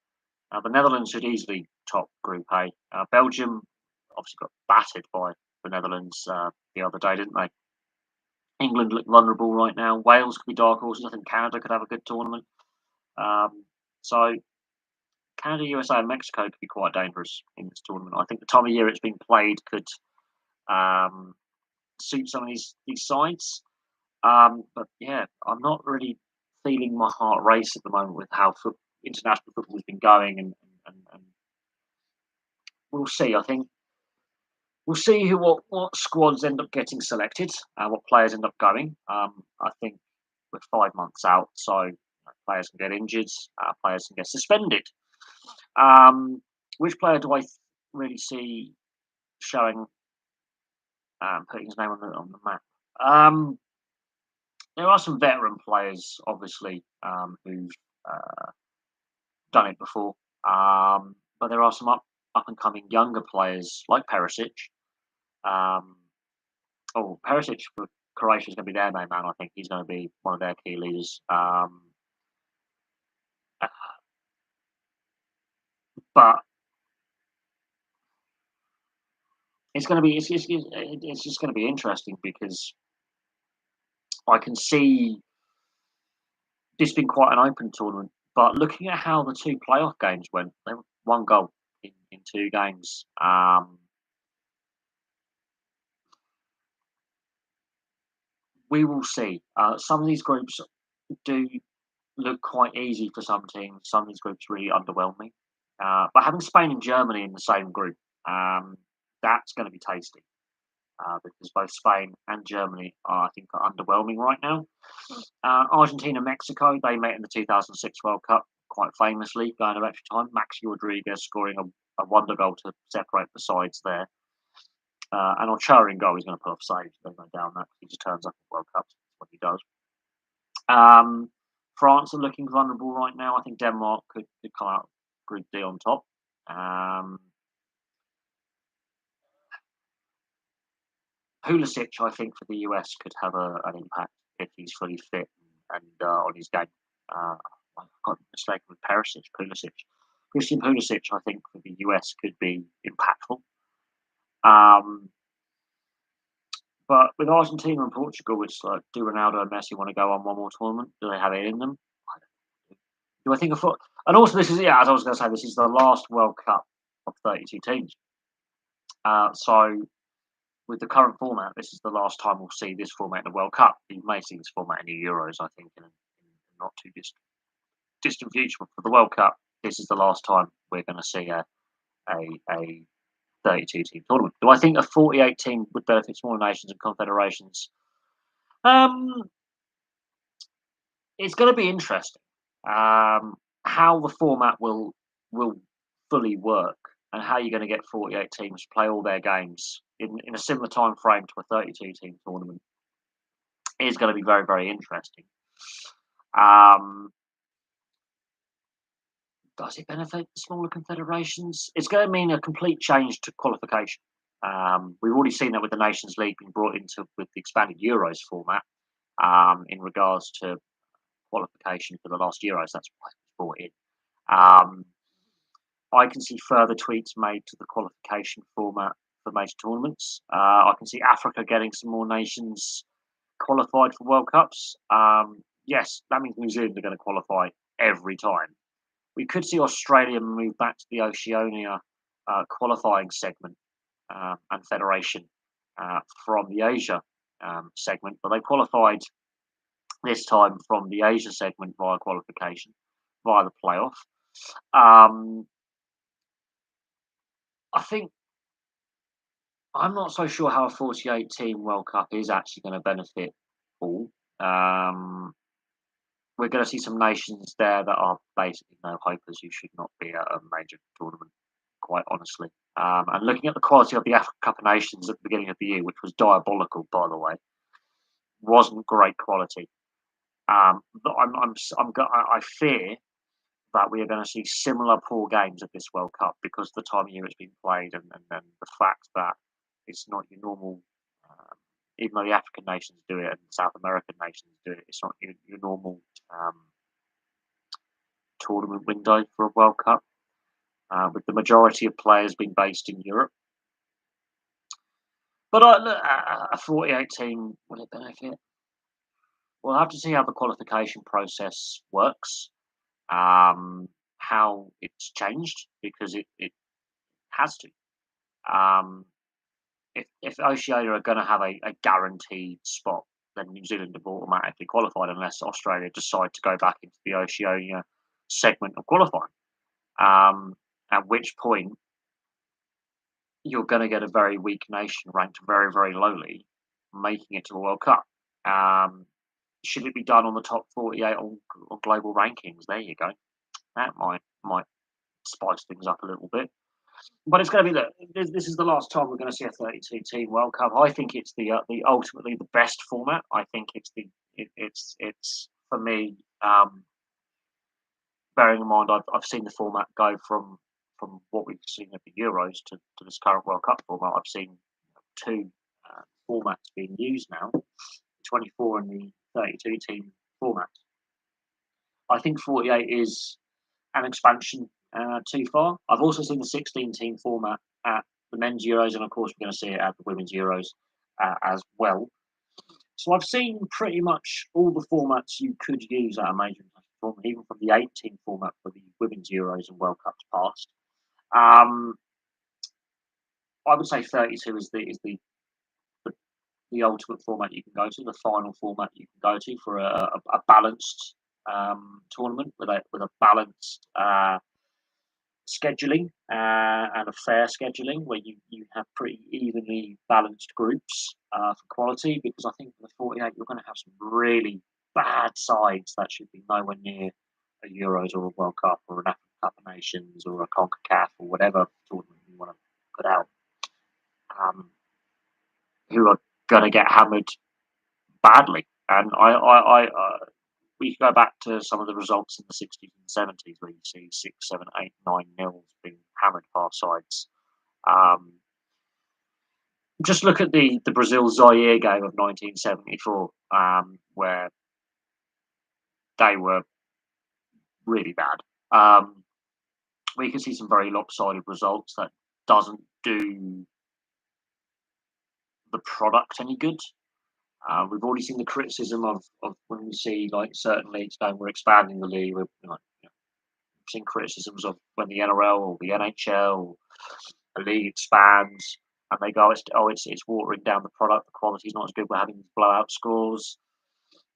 A: The Netherlands should easily top Group A. Belgium obviously got battered by the Netherlands the other day, didn't they? England look vulnerable right now. Wales could be dark horses. I think Canada could have a good tournament. So Canada, USA, and Mexico could be quite dangerous in this tournament. I think the time of year it's being played could suit some of these sides. But yeah, I'm not really feeling my heart race at the moment with how international football has been going, and we'll see. I think we'll see what squads end up getting selected, what players end up going. I think we're 5 months out, so players can get injured, players can get suspended. Which player do I really see showing, putting his name on the map? There are some veteran players, obviously, who've done it before, but there are some up and coming younger players like Perisic. Um, Perisic for Croatia is going to be their main man. I think he's going to be one of their key leaders. But it's going to be it's just going to be interesting because I can see this being quite an open tournament. But looking at how the two playoff games went, they were one goal in two games. We will see. Some of these groups do look quite easy for some teams. Some of these groups really underwhelm me. But having Spain and Germany in the same group, that's going to be tasty because both Spain and Germany are, I think, are underwhelming right now. Argentina, Mexico, they met in the 2006 World Cup quite famously, going to extra time. Maxi Rodriguez scoring a wonder goal to separate the sides there. And Ochoa in goal, he's going to pull off saves. There's no doubt that. He just turns up at World Cups. That's what he does. France are looking vulnerable right now. I think Denmark could come out Group D on top. Pulisic, I think, for the US could have an impact if he's fully fit and on his game. I've got mistaken with Pulisic. Christian Pulisic, I think, for the US could be impactful. But with Argentina and Portugal, it's like, do Ronaldo and Messi want to go on one more tournament? Do they have it in them? Do I think of foot? And also, this is as I was going to say, this is the last World Cup of 32 teams. So with the current format, this is the last time we'll see this format in the World Cup. You may see this format in the Euros, I think, in not too distant future. But for the World Cup, this is the last time we're going to see a 32 team tournament. Do I think a 48 team would benefit smaller nations and confederations? It's going to be interesting how the format will fully work and how you're going to get 48 teams to play all their games in a similar time frame to a 32 team tournament is going to be very, very interesting. Does it benefit the smaller confederations? It's going to mean a complete change to qualification. We've already seen that with the Nations League being brought into with the expanded Euros format in regards to qualification for the last Euros. That's why it was brought in. I can see further tweaks made to the qualification format for major tournaments. I can see Africa getting some more nations qualified for World Cups. Yes, that means New Zealand are going to qualify every time. We could see Australia move back to the Oceania qualifying segment and federation from the Asia segment, but they qualified this time from the Asia segment via qualification, via the playoff. Um, I think I'm not so sure how a 48 team World Cup is actually going to benefit all. Um, we're going to see some nations there that are basically no hopers who should not be at a major tournament, quite honestly. And looking at the quality of the Africa Cup of Nations at the beginning of the year, which was diabolical, by the way, wasn't great quality. But I fear that we are going to see similar poor games at this World Cup because of the time of year it's been played and the fact that it's not your normal, um, even though the African nations do it and South American nations do it, it's not your normal um, tournament window for a World Cup, with the majority of players being based in Europe. But a 48 team, will it benefit? We'll have to see how the qualification process works, how it's changed, because it has to. Um, if Oceania are going to have a guaranteed spot, then New Zealand have automatically qualified unless Australia decide to go back into the Oceania segment of qualifying. At which point you're going to get a very weak nation ranked very, very lowly, making it to the World Cup. Um, should it be done on the top 48 on global rankings? There you go. That might spice things up a little bit. But it's going to be this is the last time we're going to see a 32 team World Cup. I think it's the ultimately the best format. I think it's for me. Bearing in mind, I've seen the format go from what we've seen at the Euros to this current World Cup format. I've seen two formats being used now, the 24 and the 32 team format. I think 48 is an expansion too far. I've also seen the 16 team format at the men's Euros, and of course, we're going to see it at the women's Euros as well. So I've seen pretty much all the formats you could use at a major international tournament, even from the 18 format for the women's Euros and World Cups past. Um, I would say 32 is the ultimate format you can go to, the final format you can go to for a balanced tournament with a balanced scheduling and a fair scheduling where you have pretty evenly balanced groups for quality, because I think for the 48 you're going to have some really bad sides that should be nowhere near a Euros or a World Cup or an African Cup of Nations or a CONCACAF or whatever tournament you want to put out, who are going to get hammered badly. And we can go back to some of the results in the 60s and 70s where you see 6, 7, 8, 9 nils being hammered past sides. Just look at the Brazil Zaire game of 1974, where they were really bad. We can see some very lopsided results that doesn't do the product any good. We've already seen the criticism of when we see like certain leagues going, we're expanding the league. We've seen criticisms of when the NRL or the NHL or a league expands and they go, it's watering down the product. The quality's not as good. We're having blowout scores.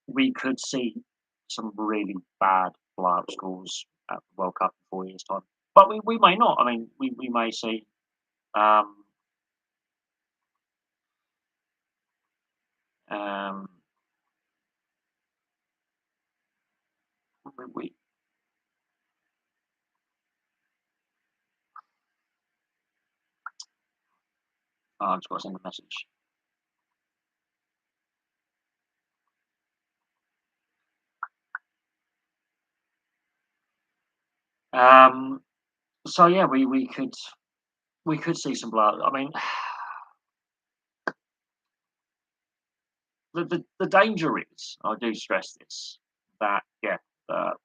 A: We could see some really bad blowout scores at the World Cup in 4 years' time, but we may not. I mean, we may see. We I just got to send a message. So yeah, we could see some blood. I mean, the danger is, I do stress this, that yeah,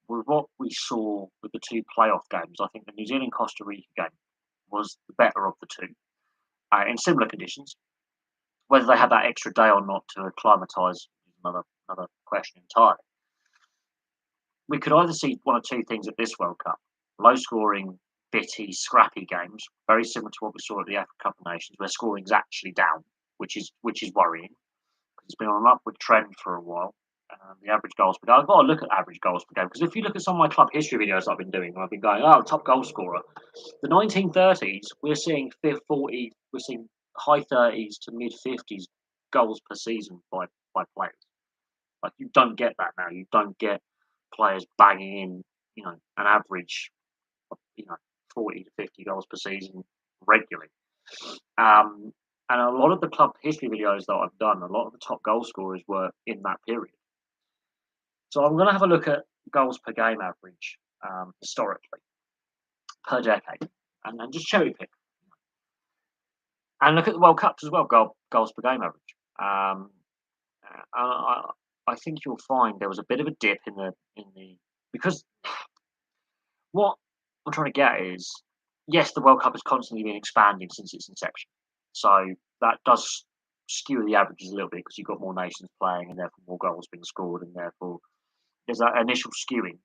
A: with what we saw with the two playoff games, I think the New Zealand Costa Rica game was the better of the two in similar conditions. Whether they had that extra day or not to acclimatise is another question entirely. We could either see one or two things at this World Cup: low scoring, bitty, scrappy games, very similar to what we saw at the Africa Cup of Nations, where scoring's actually down, which is worrying because it's been on an upward trend for a while. The average goals per game. I've got to look at average goals per game because if you look at some of my club history videos I've been doing, I've been going, oh, top goal scorer. The 1930s, we're seeing 40, we're seeing high 30s to mid 50s goals per season by players. Like you don't get that now. You don't get players banging in, an average of, 40 to 50 goals per season regularly. And a lot of the club history videos that I've done, a lot of the top goal scorers were in that period. So I'm going to have a look at goals per game average historically per decade, and just cherry pick, and look at the World Cups as well, goals per game average. I think you'll find there was a bit of a dip in the because what I'm trying to get is, yes, the World Cup has constantly been expanding since its inception, so that does skew the averages a little bit because you've got more nations playing and therefore more goals being scored, and therefore there's that initial skewing.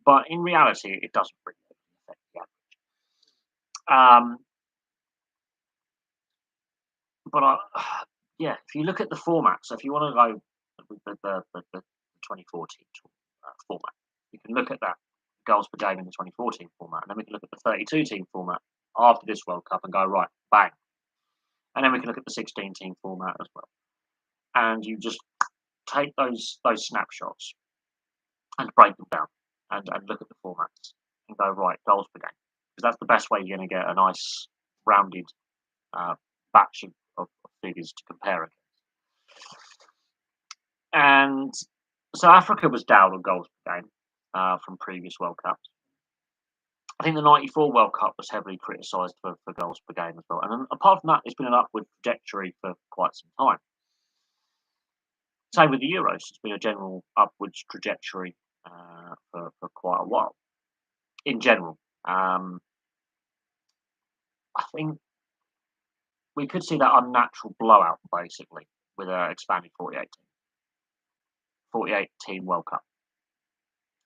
A: But in reality, it doesn't really affect the average. But yeah, if you look at the format, so if you want to go with the 2014 format, you can look at that goals per game in the 2014 format, and then we can look at the 32 team format after this World Cup and go right, bang, and then we can look at the 16 team format as well, and you just take those snapshots and break them down and look at the formats and go right goals per game because that's the best way you're going to get a nice rounded batch of figures to compare against. And so Africa was down on goals per game from previous World Cups. I think the '94 World Cup was heavily criticised for goals per game as well. And then, apart from that, it's been an upward trajectory for quite some time. Same with the Euros. It's been a general upwards trajectory for quite a while. In general, I think we could see that unnatural blowout, basically, with an expanded 48 team World Cup.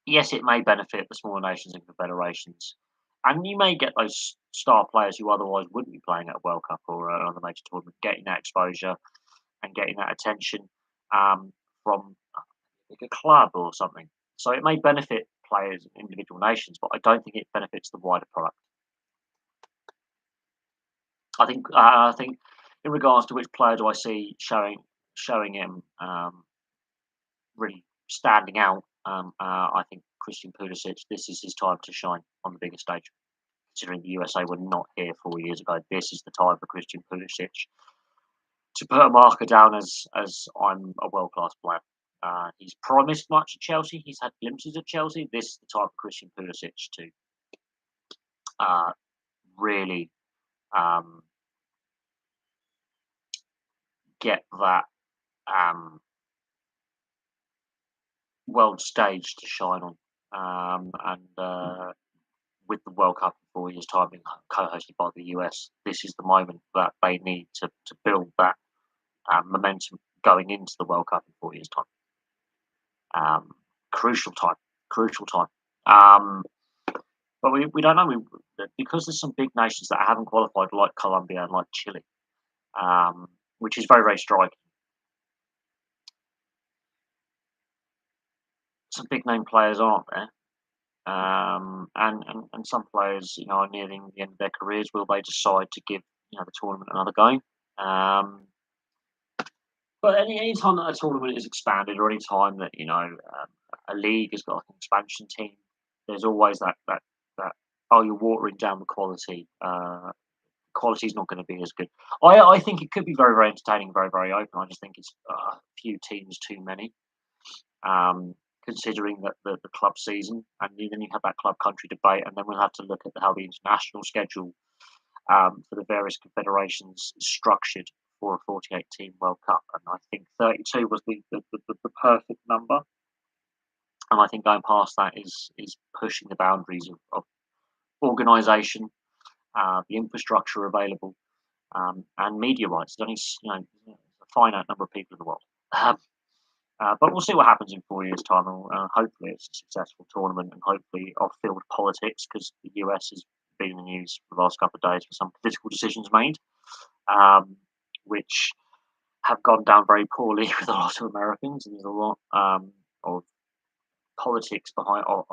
A: Yes, it may benefit the smaller nations and confederations, and you may get those star players who otherwise wouldn't be playing at a World Cup or another major tournament getting that exposure and getting that attention from like a club or something. So it may benefit players and individual nations, but I don't think it benefits the wider product. I think in regards to which player do I see showing him really standing out, I think Christian Pulisic. This is his time to shine on the bigger stage. Considering the USA were not here 4 years ago, this is the time for Christian Pulisic to put a marker down as I'm a world class player. He's promised much at Chelsea. He's had glimpses of Chelsea. This is the time for Christian Pulisic to really get that world stage to shine on. And with the World Cup in 4 years' time being co-hosted by the US, this is the moment that they need to build that momentum going into the World Cup in 4 years' time. Crucial time. But we don't know because there's some big nations that haven't qualified, like Colombia and like Chile, which is very, very striking. Some big name players aren't there. And some players, are nearing the end of their careers. Will they decide to give the tournament another go? But any time that a tournament is expanded, or any time that a league has got like an expansion team, there's always that oh, you're watering down the quality. Quality's not going to be as good. I think it could be very, very entertaining, very, very open. I just think it's a few teams too many. Considering that the club season, and then you have that club country debate, and then we'll have to look at how the international schedule for the various confederations is structured for a 48 team World Cup. And I think 32 was the perfect number. And I think going past that is pushing the boundaries of organisation, the infrastructure available, and media rights. There's only a finite number of people in the world. But we'll see what happens in 4 years' time. Hopefully, it's a successful tournament, and hopefully, off-field politics, because the US has been in the news for the last couple of days for some political decisions made, which have gone down very poorly with a lot of Americans, and there's a lot of politics behind or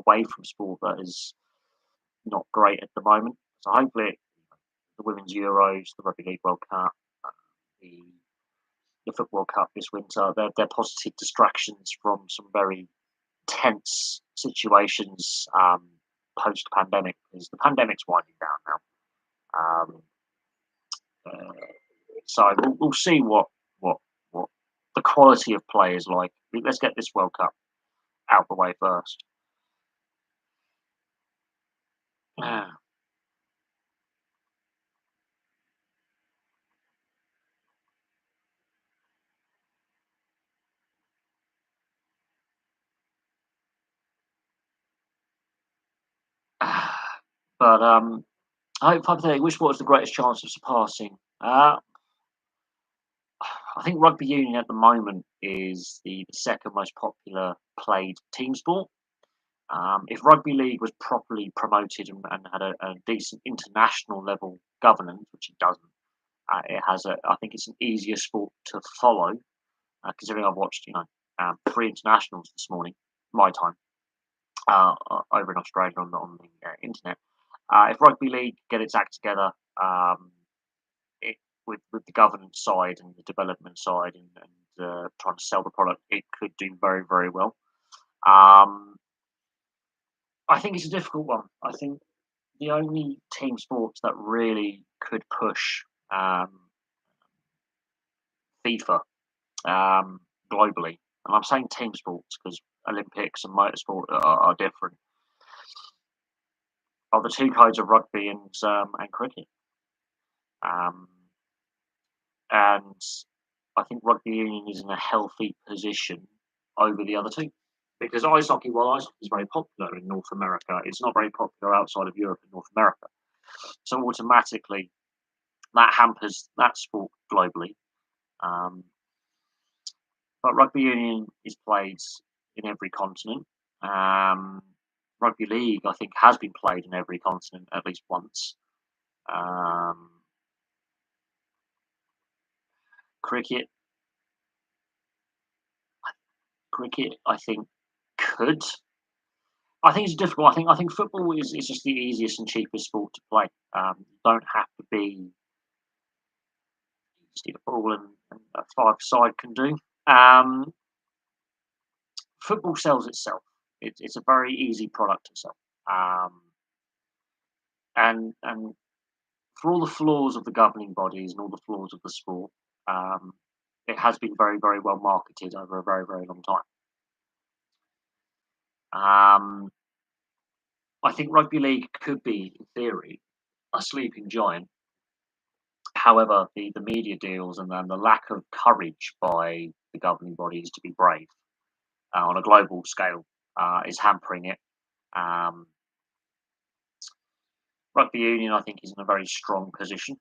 A: away from sport that is not great at the moment. So hopefully, the women's Euros, the Rugby League World Cup, the the Football Cup this winter, they're positive distractions from some very tense situations post pandemic, because the pandemic's winding down now. Uh, so we'll see what the quality of play is like. Let's get this World Cup out the way first. Yeah. But hypothetically, which sport has the greatest chance of surpassing? I think rugby union at the moment is the second most popular played team sport. If rugby league was properly promoted and had a decent international level governance, which it doesn't, it has a. I think it's an easier sport to follow. Considering I've watched, 3 internationals this morning, my time, over in Australia on the internet. If rugby league get its act together, it, with the governance side and the development side and trying to sell the product, it could do very very well. Um, I think it's a difficult one. I think the only team sports that really could push FIFA globally, and I'm saying team sports because Olympics and motorsport are different, are the two codes of rugby and cricket. Um, and I think rugby union is in a healthy position over the other two. Because ice hockey, while ice hockey is very popular in North America, it's not very popular outside of Europe and North America. So automatically, that hampers that sport globally. Um, but rugby union is played in every continent. Um, Rugby league, I think, has been played in every continent at least once. Um, cricket, cricket, I think could. I think it's difficult. I think football is just the easiest and cheapest sport to play. You don't have to be just need a ball and a five-side can do. Um, Football sells itself. It's a very easy product to sell. Um, and for all the flaws of the governing bodies and all the flaws of the sport, um, it has been very very well marketed over a very very long time. Um, I think rugby league could be, in theory, a sleeping giant. However, the media deals and then the lack of courage by the governing bodies to be brave on a global scale is hampering it. Um, Rugby union, I think, is in a very strong position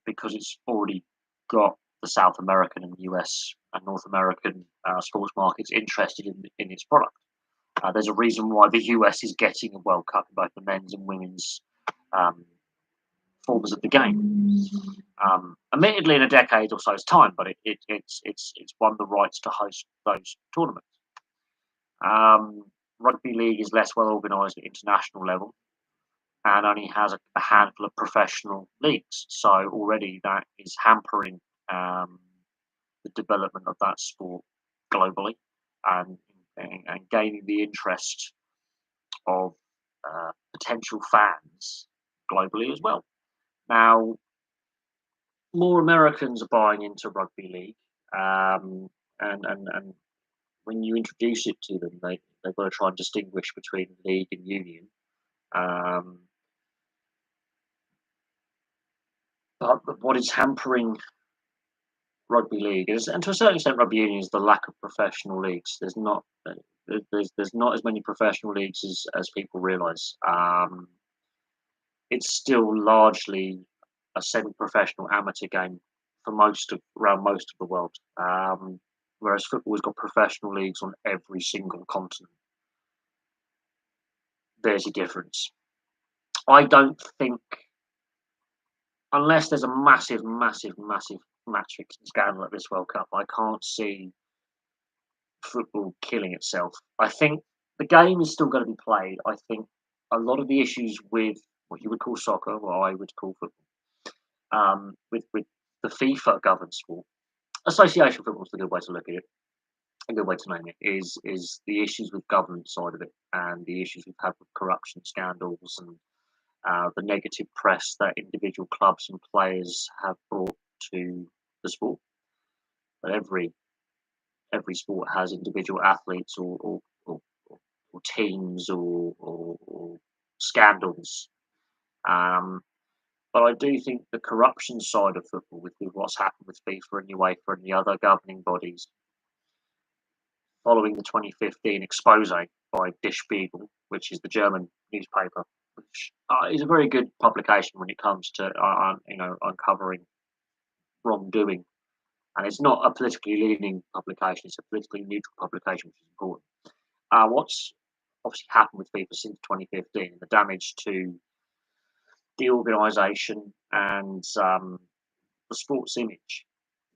A: because it's already got the South American and US and North American sports markets interested in its product. There's a reason why the US is getting a World Cup in both the men's and women's um, forms of the game. Admittedly, in a decade or so's time, but it's won the rights to host those tournaments. Rugby league is less well organised at international level and only has a handful of professional leagues. So already that is hampering um, the development of that sport globally and, and gaining the interest of potential fans globally as well. Now, more Americans are buying into rugby league, and when you introduce it to them, they've got to try and distinguish between league and union. Um, but what is hampering rugby league is, and to a certain extent, rugby union is the lack of professional leagues. There's not as many professional leagues as people realise. It's still largely a semi-professional amateur game for most of the world. Whereas football has got professional leagues on every single continent. There's a difference. I don't think, unless there's a massive, massive, massive match fixing scandal at this World Cup. I can't see football killing itself. I think the game is still going to be played. I think a lot of the issues with what you would call soccer, what I would call football, with the FIFA governed sport, association football is a good way to look at it. A good way to name it is the issues with governance side of it and the issues we've had with corruption scandals and the negative press that individual clubs and players have brought to the sport. But every sport has individual athletes or teams or scandals. Um, but I do think the corruption side of football, with what's happened with FIFA and UEFA and the other governing bodies, following the 2015 expose by Der Spiegel, which is the German newspaper, which is a very good publication when it comes to uncovering wrongdoing. And it's not a politically leaning publication; it's a politically neutral publication, which is important. What's obviously happened with FIFA since 2015, the damage to the organisation and the sports image.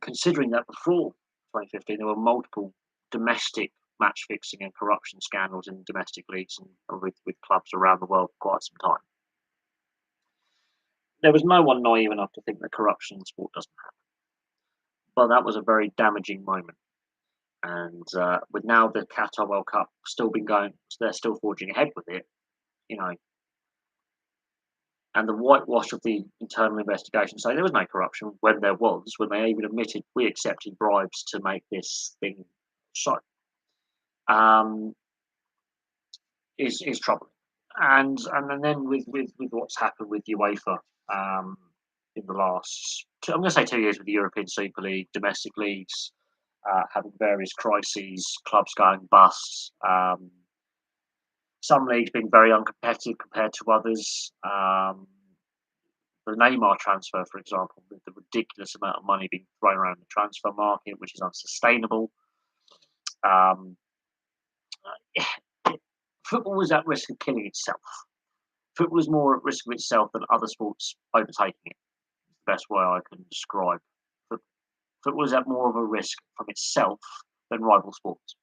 A: Considering that before 2015 there were multiple domestic match fixing and corruption scandals in domestic leagues and with clubs around the world for quite some time. There was no one naive enough to think that corruption in sport doesn't happen. But that was a very damaging moment. And with now the Qatar World Cup still been going, they're still forging ahead with it, you know, and the whitewash of the internal investigation saying there was no corruption when there was, when they even admitted we accepted bribes to make this thing so, um, is troubling. And then with what's happened with UEFA in the last, I'm going to say 2 years with the European Super League, domestic leagues having various crises, clubs going bust, some leagues being very uncompetitive compared to others. The Neymar transfer, for example, with the ridiculous amount of money being thrown around the transfer market, which is unsustainable. Um, Football was at risk of killing itself. Football was more at risk of itself than other sports overtaking it. It's the best way I can describe football. Football is at more of a risk from itself than rival sports.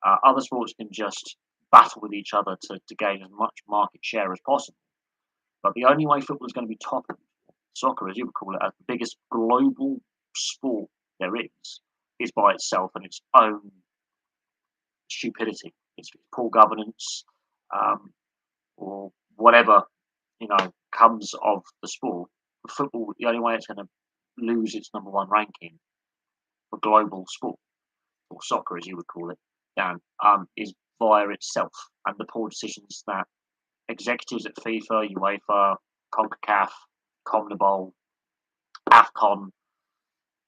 A: Other sports can just battle with each other to gain as much market share as possible. But the only way football is going to be toppled, soccer as you would call it, as the biggest global sport there is by itself and its own stupidity. It's poor governance, or whatever comes of the sport. Football, the only way it's going to lose its number one ranking for global sport, or soccer as you would call it, Dan, is via itself and the poor decisions that executives at FIFA, UEFA, CONCACAF, CONMEBOL, AFCON,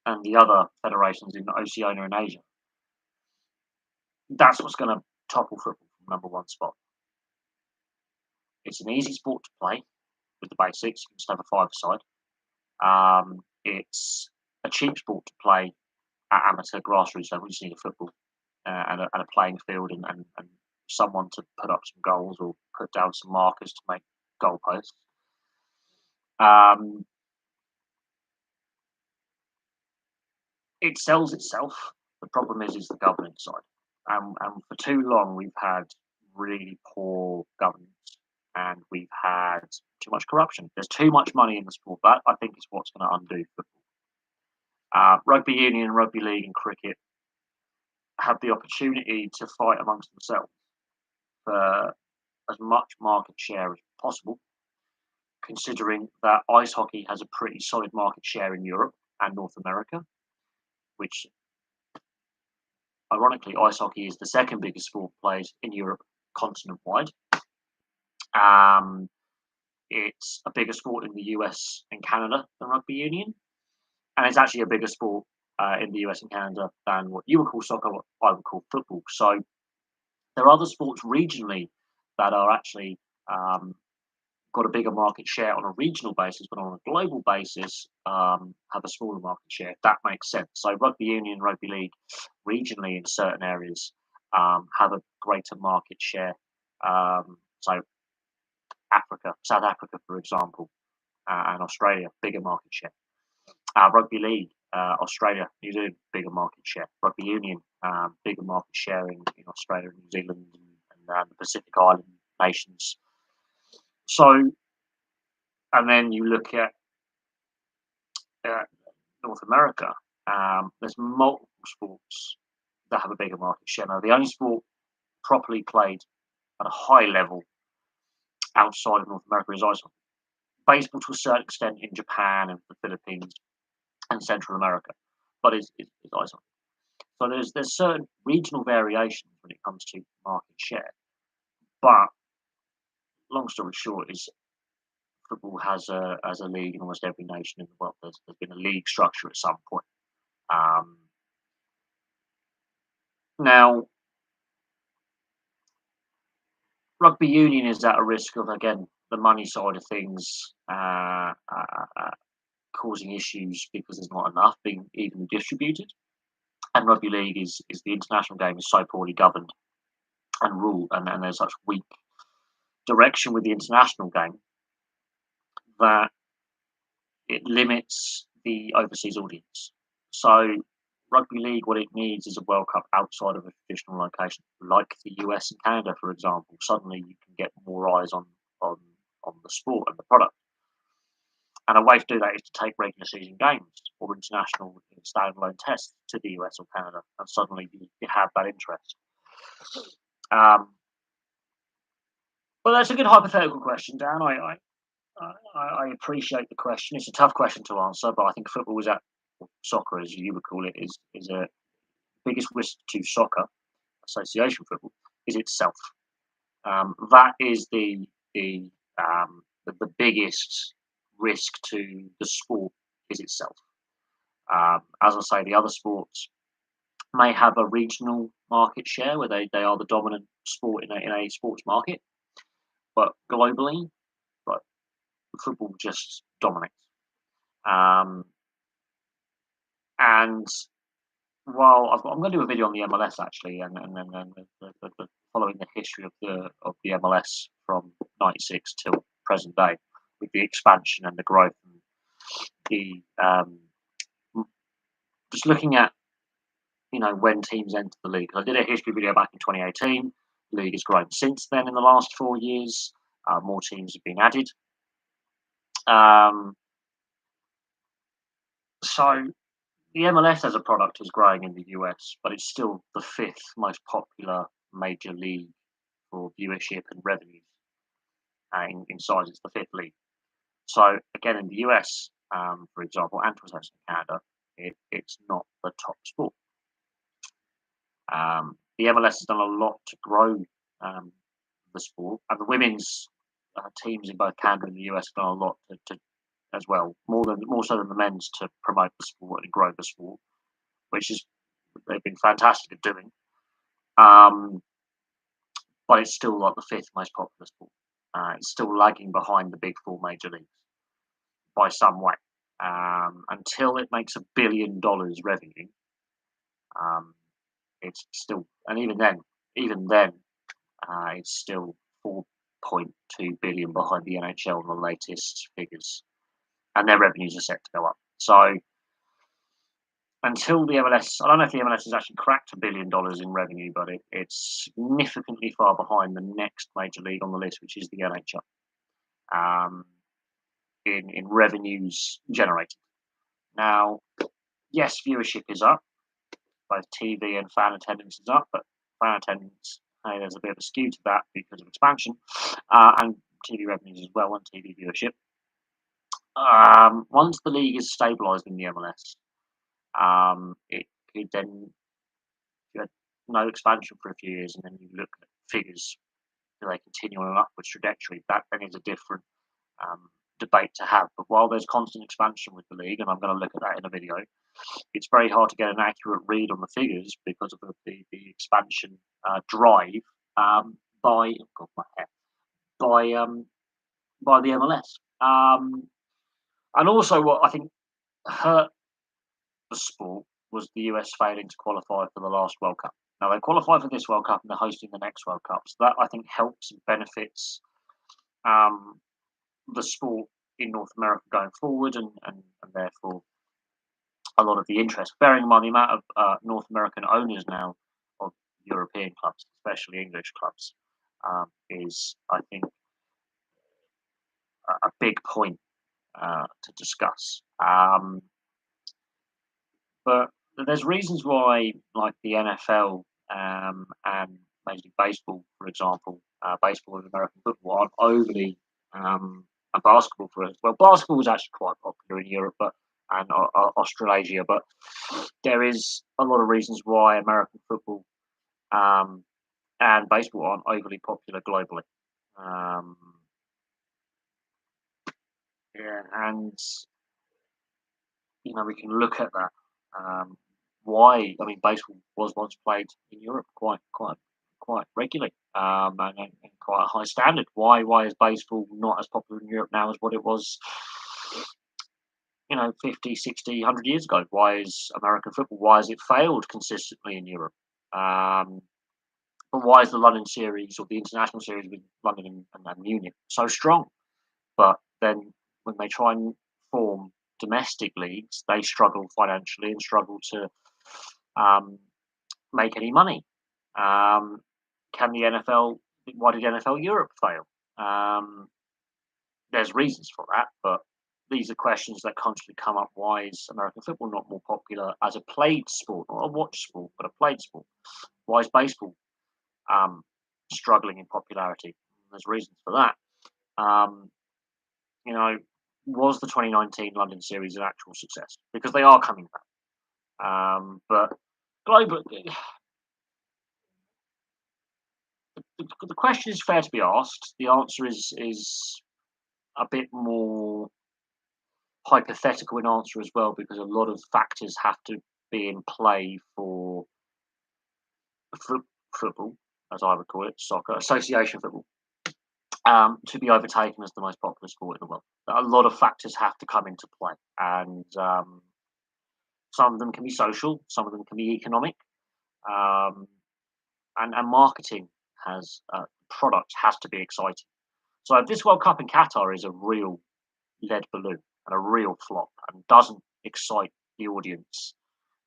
A: and the other federations in Oceania and Asia. That's what's going to topple football from number one spot. It's an easy sport to play with the basics. You just have a five-a-side. It's a cheap sport to play at amateur grassroots level. You just need a football and a playing field and someone to put up some goals or put down some markers to make goalposts. It sells itself. The problem is the governance side. And for too long, we've had really poor governance and we've had too much corruption. There's too much money in the sport. That, I think, is what's going to undo football. Rugby union, rugby league, and cricket have the opportunity to fight amongst themselves for as much market share as possible, considering that ice hockey has a pretty solid market share in Europe and North America, which, ironically, ice hockey is the second biggest sport played in Europe continent-wide. It's a bigger sport in the US and Canada than rugby union, and it's actually a bigger sport in the US and Canada than what you would call soccer, what I would call football. So there are other sports regionally that are actually got a bigger market share on a regional basis, but on a global basis have a smaller market share, if that makes sense. So rugby union, rugby league, regionally in certain areas have a greater market share. So Africa, South Africa, for example, and Australia, bigger market share. Rugby league Australia, New Zealand, bigger market share. Rugby union, bigger market share in Australia and New Zealand and the Pacific Island nations. So, and then you look at uh, North America. There's multiple sports that have a bigger market share. Now, the only sport properly played at a high level outside of North America is ice hockey. Baseball to a certain extent in Japan and the Philippines and Central America, but is ice hockey. So there's certain regional variations when it comes to market share. But long story short is football has a league in almost every nation in the world. There's been a league structure at some point. Um, Now, rugby union is at a risk of again the money side of things causing issues because there's not enough being evenly distributed. And rugby league is the international game is so poorly governed and ruled, and there's such weak direction with the international game that it limits the overseas audience. So rugby league, what it needs is a World Cup outside of a traditional location, like the US and Canada, for example. Suddenly, you can get more eyes on on the sport and the product. And a way to do that is to take regular season games or international standalone tests to the US or Canada, and suddenly you have that interest. Um, but that's a good hypothetical question, Dan. I appreciate the question. It's a tough question to answer, but I think football is at soccer, as you would call it, is a biggest risk to soccer association football is itself. That is the biggest risk to the sport is itself. As I say, the other sports may have a regional market share where they are the dominant sport in a sports market, but globally, but football just dominates. Um, and while I'm going to do a video on the MLS actually, and following the history of the MLS from '96 till present day, with the expansion and the growth, and the just looking at when teams enter the league. I did a history video back in 2018. The league has grown since then in the last 4 years. More teams have been added. So the MLS as a product is growing in the US, but it's still the fifth most popular major league for viewership and revenues. In size, it's the fifth league. So again, in the US, for example, and to a certain extent Canada, it's not the top sport. The MLS has done a lot to grow the sport, and the women's teams in both Canada and the US have done a lot to as well, more so than the men's, to promote the sport and grow the sport, which is they've been fantastic at doing. But it's still like the fifth most popular sport. It's still lagging behind the big four major leagues by some way. Until it makes $1 billion revenue, it's still, and even then, it's still 4.2 billion behind the NHL on the latest figures, and their revenues are set to go up. So until the MLS, I don't know if the MLS has actually cracked $1 billion in revenue, but it's significantly far behind the next major league on the list, which is the NHL, in revenues generated. Now, yes, viewership is up, both TV and fan attendance is up, but fan attendance, there's a bit of a skew to that because of expansion, and TV revenues as well, and TV viewership. Once the league is stabilised in the MLS, it could then, you had no expansion for a few years, and then you look at figures, do they continue on an upwards trajectory? That then is a different debate to have. But while there's constant expansion with the league, and I'm going to look at that in a video, it's very hard to get an accurate read on the figures because of the expansion drive by oh God, my hair, by the MLS. And also, what I think hurt the sport was the US failing to qualify for the last World Cup. Now they qualified for this World Cup and they're hosting the next World Cup. So that I think helps and benefits the sport in North America going forward, and therefore a lot of the interest. Bearing in mind the amount of North American owners now of European clubs, especially English clubs, is, I think, a big point to discuss. But there's reasons why, like the NFL and Major League Baseball, for example, baseball and American football aren't overly, and basketball for us. Well, basketball is actually quite popular in Europe, but and Australasia, but there is a lot of reasons why American football um, and baseball aren't overly popular globally. Um, yeah, and we can look at that. Um, why? I mean, baseball was once played in Europe quite regularly, and quite a high standard. Why is baseball not as popular in Europe now as what it was, 50, 60, 100 years ago? Why is American football? Why has it failed consistently in Europe? Um, but why is the London series or the international series with London and Munich so strong? But then when they try and form domestic leagues, they struggle financially and struggle to um, make any money. Um, can the NFL? Why did NFL Europe fail? Um, there's reasons for that, but these are questions that constantly come up. Why is American football not more popular as a played sport, not a watch sport, but a played sport? Why is baseball um, struggling in popularity? There's reasons for that. Um, you know, was the 2019 London series an actual success? Because they are coming back. But global, the question is fair to be asked. The answer is a bit more hypothetical in answer as well, because a lot of factors have to be in play for football, as I would call it, soccer, association football, to be overtaken as the most popular sport in the world. A lot of factors have to come into play, and some of them can be social, some of them can be economic, um, and marketing has product has to be exciting. So if this World Cup in Qatar is a real lead balloon and a real flop and doesn't excite the audience,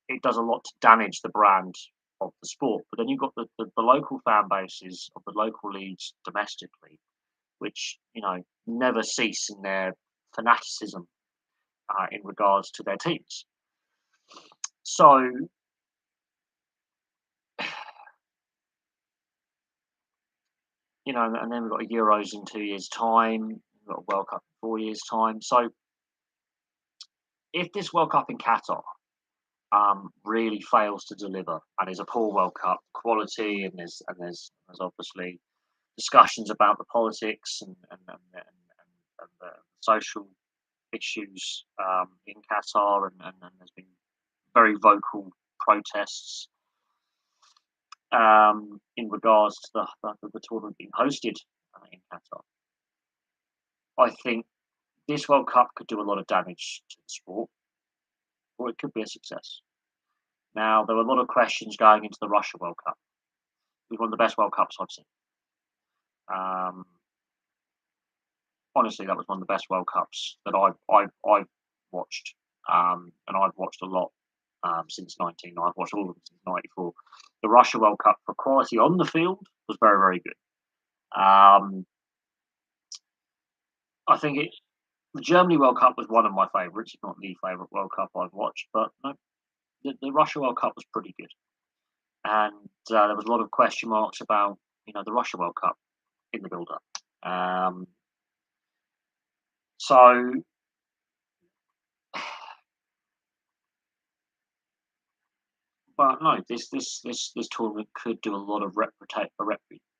A: it does a lot to damage the brand of the sport. But then you've got the local fan bases of the local leagues domestically, which never cease in their fanaticism in regards to their teams. So and then we've got Euros in 2 years' time, we've got a World Cup in 4 years' time. So if this World Cup in Qatar really fails to deliver and is a poor World Cup quality, and there's obviously discussions about the politics and the social issues in Qatar, and there's been very vocal protests in regards to the tournament being hosted in Qatar. I think this World Cup could do a lot of damage to the sport, or it could be a success. Now, there were a lot of questions going into the Russia World Cup. It was one of the best World Cups I've seen. Um, honestly, that was one of the best World Cups that I've watched, and I've watched a lot since 19. I've watched all of them since '94. The Russia World Cup for quality on the field was very, very good. I think the Germany World Cup was one of my favourites, if not the favourite World Cup I've watched. But no, the Russia World Cup was pretty good, and there was a lot of question marks about the Russia World Cup in the build-up. So, but no, this tournament could do a lot of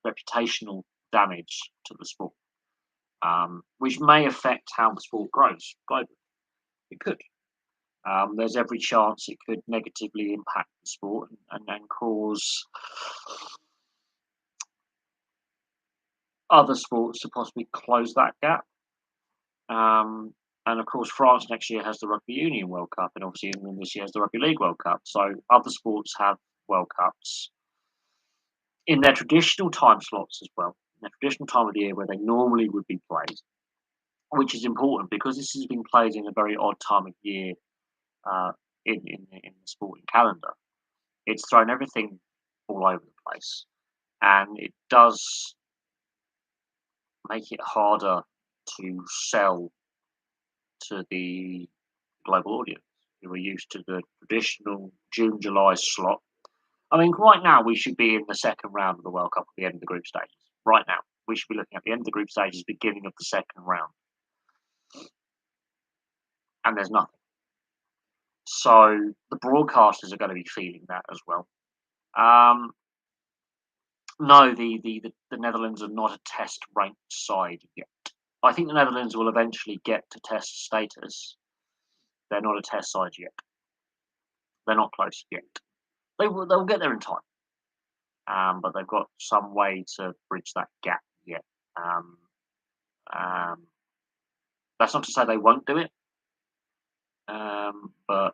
A: reputational damage to the sport, which may affect how the sport grows globally. It could. There's every chance it could negatively impact the sport and cause other sports to possibly close that gap. And of course, France next year has the Rugby Union World Cup, and obviously England this year has the Rugby League World Cup. So other sports have World Cups in their traditional time slots as well, in their traditional time of the year where they normally would be played, which is important because this has been played in a very odd time of year in the sporting calendar. It's thrown everything all over the place, and it does make it harder to sell to the global audience who are used to the traditional June, July slot. I mean, right now we should be in the second round of the World Cup at the end of the group stages. Right now, we should be looking at the end of the group stages, beginning of the second round, and there's nothing. So the broadcasters are going to be feeling that as well. Um, no, the Netherlands are not a test ranked side yet. I think the Netherlands will eventually get to test status. They're not a test side yet. They're not close yet. They'll get there in time. But they've got some way to bridge that gap yet. Um, um, that's not to say they won't do it, but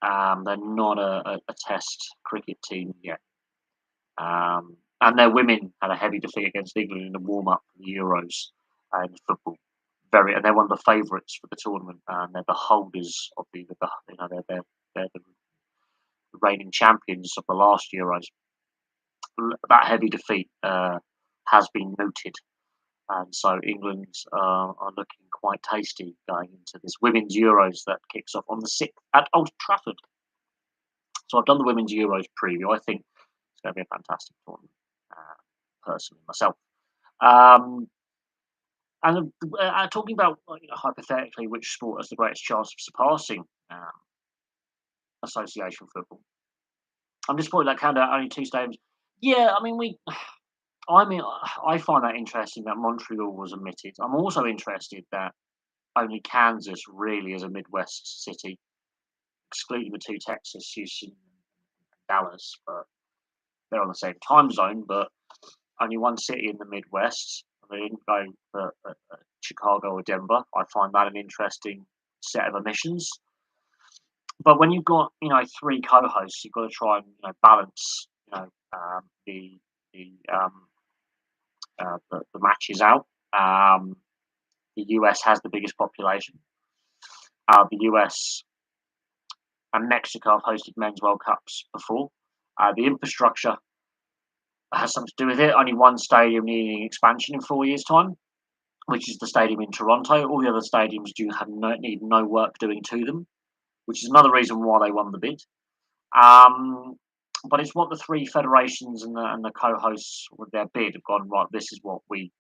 A: they're not a test cricket team yet. And their women had a heavy defeat against England in the warm up for the Euros in football. And they're one of the favourites for the tournament, and they're the holders of they're the reigning champions of the last Euros. That heavy defeat has been noted, and so England are looking quite tasty going into this women's Euros that kicks off on the 6th at Old Trafford. So I've done the women's Euros preview. I think it's going to be a fantastic tournament, personally myself. And talking about hypothetically which sport has the greatest chance of surpassing association football, I'm disappointed that Canada only 2 stadiums. Yeah, I find that interesting that Montreal was omitted. I'm also interested that only Kansas really is a Midwest city, excluding the 2 Texas, Houston, and Dallas, but they're on the same time zone, but only one city in the Midwest. They didn't go for Chicago or Denver. I find that an interesting set of omissions. But when you've got 3 co-hosts, you've got to try and balance the the, the matches out. The US has the biggest population. The US and Mexico have hosted men's World Cups before. The infrastructure has something to do with it. Only one stadium needing expansion in 4 years' time, which is the stadium in Toronto. All the other stadiums need no work doing to them, which is another reason why they won the bid. But it's what the 3 federations and the co-hosts with their bid have gone, right. This is what we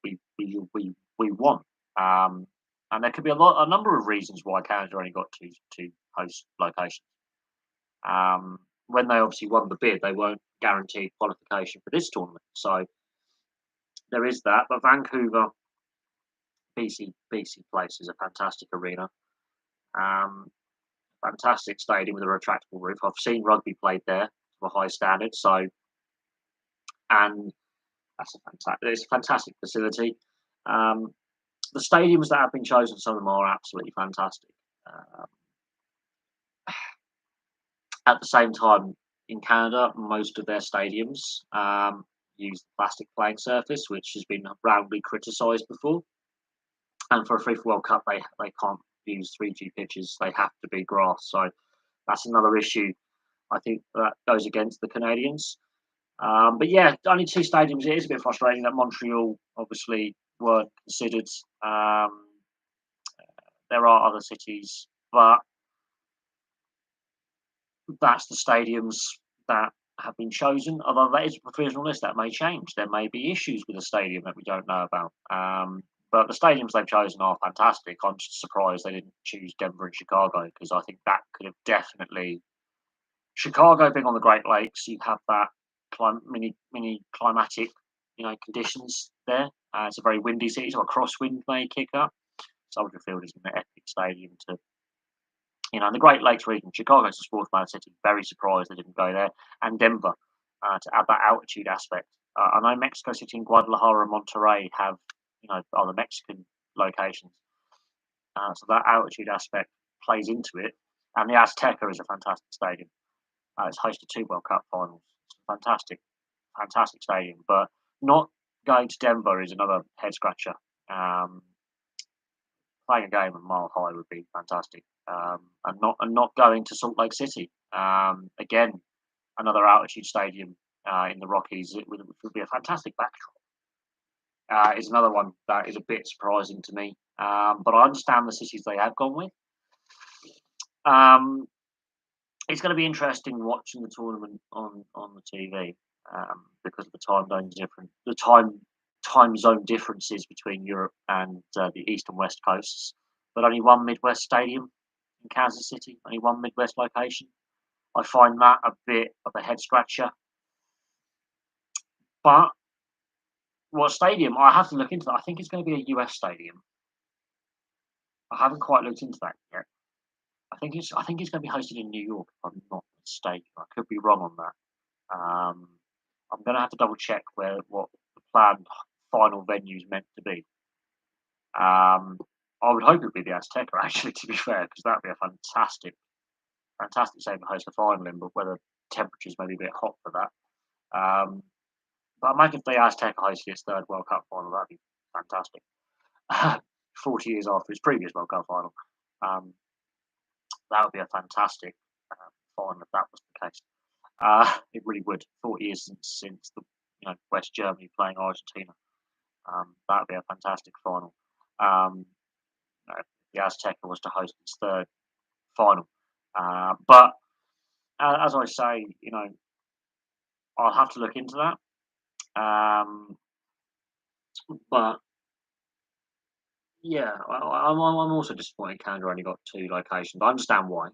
A: want. And there could be a number of reasons why Canada only got two host locations. When they obviously won the bid, they weren't guaranteed qualification for this tournament. So there is that. But Vancouver, BC Place is a fantastic arena. Fantastic stadium with a retractable roof. I've seen rugby played there to a high standard. So, and it's a fantastic facility. The stadiums that have been chosen, some of them are absolutely fantastic. At the same time, in Canada, most of their stadiums use plastic playing surface, which has been roundly criticised before. And for a FIFA World Cup, they can't use 3G pitches; they have to be grass. So that's another issue. I think that goes against the Canadians. But yeah, only 2 stadiums. It is a bit frustrating that Montreal obviously weren't considered. There are other cities, but that's the stadiums that have been chosen. Although that is a provisional list, that may change. There may be issues with the stadium that we don't know about. But the stadiums they've chosen are fantastic. I'm just surprised they didn't choose Denver and Chicago, because I think that could have definitely. Chicago being on the Great Lakes, you have that mini climatic, conditions there. It's a very windy city, so a crosswind may kick up. Soldier Field is an epic stadium to, the Great Lakes region. Chicago's a sports-bound city. Very surprised they didn't go there. And Denver, to add that altitude aspect. I know Mexico City and Guadalajara and Monterrey have, are the Mexican locations. So that altitude aspect plays into it. And the Azteca is a fantastic stadium. It's hosted 2 World Cup finals. It's a fantastic stadium. But not going to Denver is another head scratcher. playing a game at Mile High would be fantastic. And not going to Salt Lake City. Again, another altitude stadium in the Rockies. Would be a fantastic backdrop. Is another one that is a bit surprising to me. But I understand the cities they have gone with. Um, it's going to be interesting watching the tournament on the TV because of the time zone differences between Europe and the east and west coasts. But only one Midwest stadium in Kansas City, only one Midwest location. I find that a bit of a head scratcher. But what stadium? I have to look into that. I think it's going to be a US stadium. I haven't quite looked into that yet. I think it's going to be hosted in New York, if I'm not mistaken. I could be wrong on that. I'm going to have to double check what the planned final venue is meant to be. I would hope it would be the Azteca, actually, to be fair, because that would be a fantastic save to host the final in, but whether temperatures may be a bit hot for that. But imagine if the Azteca hosted its third World Cup final, that'd be fantastic. 40 years after its previous World Cup final. That would be a fantastic final if that was the case. It really would. 40 years since the West Germany playing Argentina. That would be a fantastic final. If the Azteca was to host its third final. But as I say, I'll have to look into that. But yeah, I'm also disappointed Canada only got two locations. I understand why.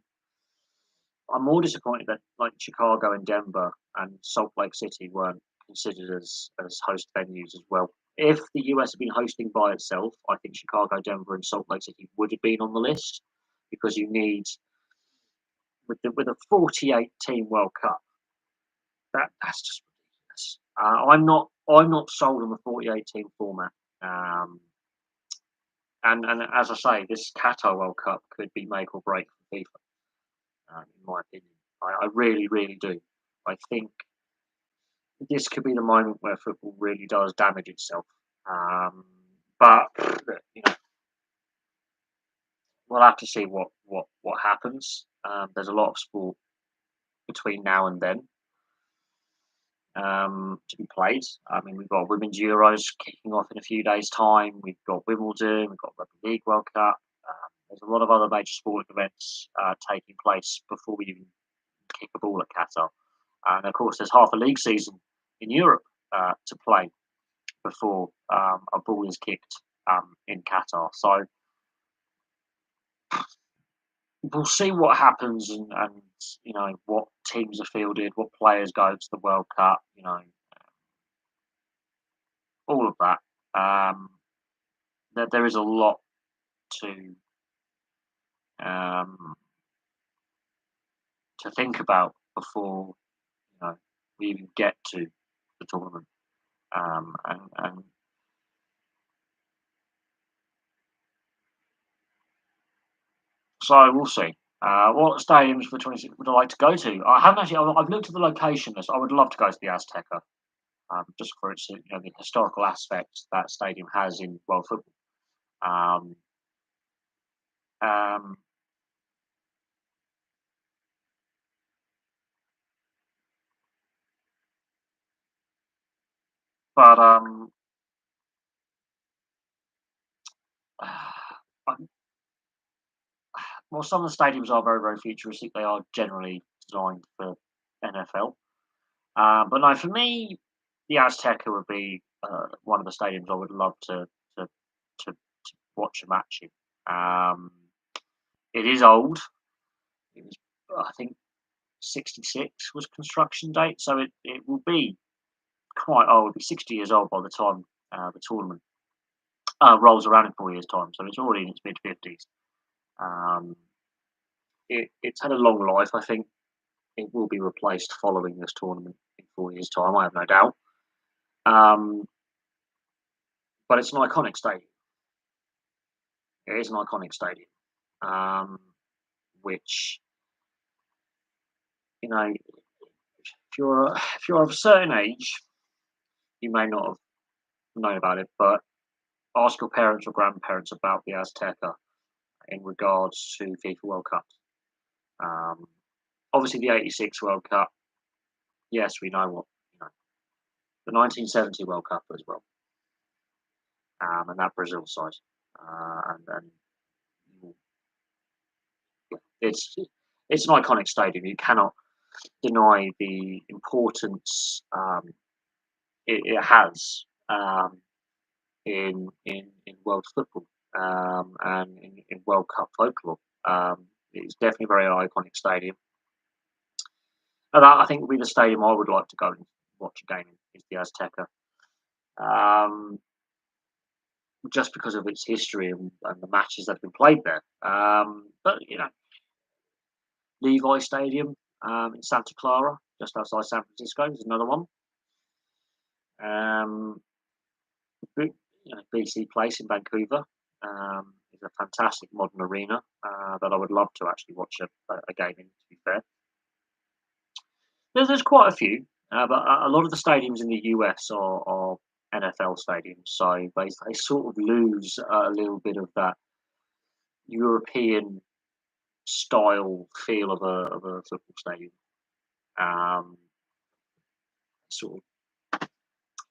A: I'm more disappointed that like Chicago and Denver and Salt Lake City weren't considered as host venues as well. If the US had been hosting by itself, I think Chicago, Denver, and Salt Lake City would have been on the list because you need with a 48 team World Cup. That's just ridiculous. I'm not sold on the 48 team format. And as I say, this Qatar World Cup could be make or break for FIFA. In my opinion, I really, really do. I think this could be the moment where football really does damage itself. But we'll have to see what happens. There's a lot of sport between now and then to be played. I mean, we've got Women's Euros kicking off in a few days' time. We've got Wimbledon. We've got Rugby League World Cup. There's a lot of other major sporting events taking place before we even kick a ball at Qatar. And of course, there's half a league season in Europe to play before a ball is kicked in Qatar. So we'll see what happens and what teams are fielded, what players go to the World Cup, all of that. There is a lot um, to think about before we even get to the tournament. And so we'll see. What stadiums for 26 would I like to go to? I haven't actually. I've looked at the location list. I would love to go to the Azteca, just for its the historical aspects that stadium has in world football. Um, um, but I'm- well, some of the stadiums are very, very futuristic. They are generally designed for NFL. But no, for me, the Azteca would be one of the stadiums I would love to, to watch a match in. It is old. It was, I think, 66 was construction date, so it will be quite old. It'll be 60 years old by the time the tournament rolls around in 4 years' time. So it's already in its mid 50s. Um, it's had a long life. I think it will be replaced following this tournament in 4 years' time. I have no doubt. Um, but it's an iconic stadium. It is an iconic stadium, which if you're of a certain age, you may not have known about it, but ask your parents or grandparents about the Azteca. in regards to FIFA World Cups. Um, Obviously, the '86 World Cup. Yes, we know what the 1970 World Cup as well, and that Brazil side, and it's it's an iconic stadium. You cannot deny the importance it has in world football and in World Cup folklore. It's definitely a very iconic stadium. And that, I think, would be the stadium I would like to go and watch a game in, is the Azteca. Um, just because of its history and the matches that have been played there. But Levi Stadium in Santa Clara, just outside San Francisco, is another one. Um, BC Place in Vancouver is a fantastic modern arena that I would love to actually watch a game in. To be fair, there's quite a few, but a lot of the stadiums in the US are NFL stadiums, so they sort of lose a little bit of that European style feel of a football stadium. Um, Sort of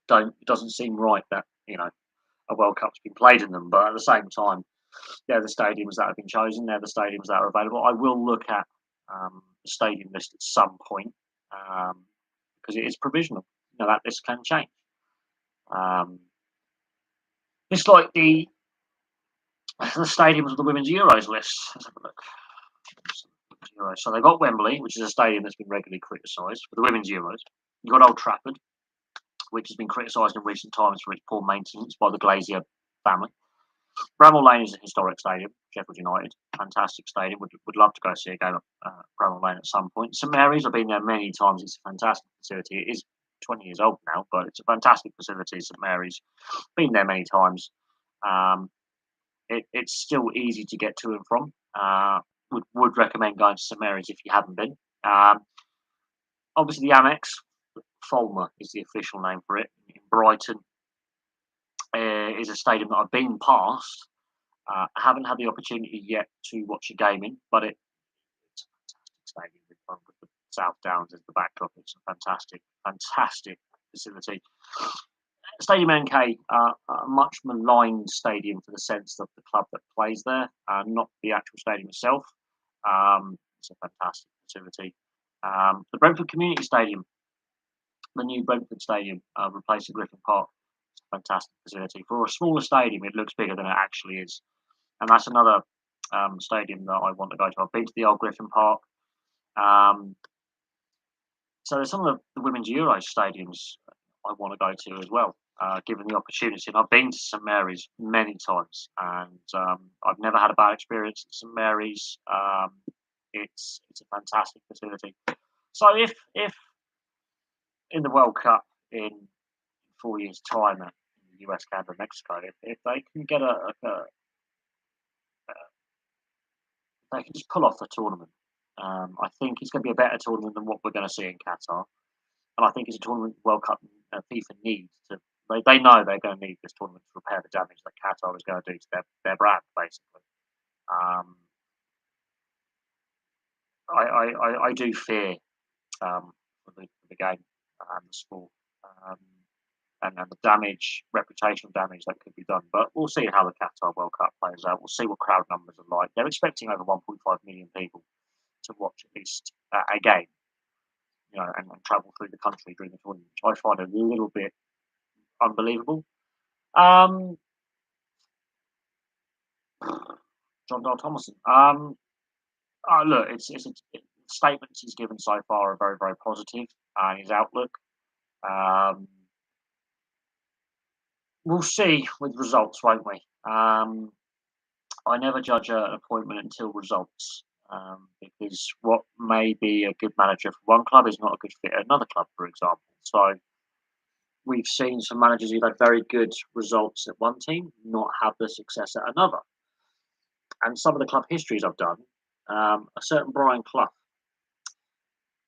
A: it doesn't seem right that a World Cup's been played in them, but at the same time, they're the stadiums that have been chosen. They're the stadiums that are available. I will look at the stadium list at some point because it is provisional. That this can change. Um, it's like the stadiums of the Women's Euros list. Let's have a look. So they've got Wembley, which is a stadium that's been regularly criticised for the Women's Euros. You've got Old Trafford, which has been criticised in recent times for its poor maintenance by the Glazier family. Bramall Lane is a historic stadium, Sheffield United, fantastic stadium. Would love to go see a game at Bramall Lane at some point. St Mary's, I've been there many times. It's a fantastic facility. It is 20 years old now, but it's a fantastic facility. St Mary's, been there many times. It's still easy to get to and from. Would recommend going to St Mary's if you haven't been. Obviously, the Amex, Fulmer is the official name for it, in Brighton. Is a stadium that I've been past. I haven't had the opportunity yet to watch a game in, but it's a fantastic stadium with the South Downs as the backdrop. It's a fantastic facility. Stadium NK, a much maligned stadium for the sense of the club that plays there, not the actual stadium itself. It's a fantastic facility. The Brentford Community Stadium, the new Brentford Stadium, replacing Griffin Park, it's a fantastic facility. For a smaller stadium, it looks bigger than it actually is. And that's another stadium that I want to go to. I've been to the old Griffin Park. So there's some of the Women's Euros stadiums I want to go to as well, given the opportunity. And I've been to St Mary's many times, and I've never had a bad experience at St Mary's. It's a fantastic facility. So if in the World Cup in 4 years' time in the US, Canada, Mexico, if they can get they can just pull off the tournament. I think it's going to be a better tournament than what we're going to see in Qatar, and I think it's a tournament World Cup FIFA needs to. They know they're going to need this tournament to repair the damage that Qatar is going to do to their brand, basically. I do fear for the game and the sport. And the reputational damage that could be done. But we'll see how the Qatar World Cup plays out. We'll see what crowd numbers are like. They're expecting over 1.5 million people to watch at least a game, and travel through the country during the tournament, which I find a little bit unbelievable. John Dale Thomason. Look, it's statements he's given so far are very, very positive. His outlook. We'll see with results, won't we? I never judge an appointment until results, because what may be a good manager for one club is not a good fit at another club, for example. So we've seen some managers who've had very good results at one team not have the success at another. And some of the club histories I've done, a certain Brian Clough,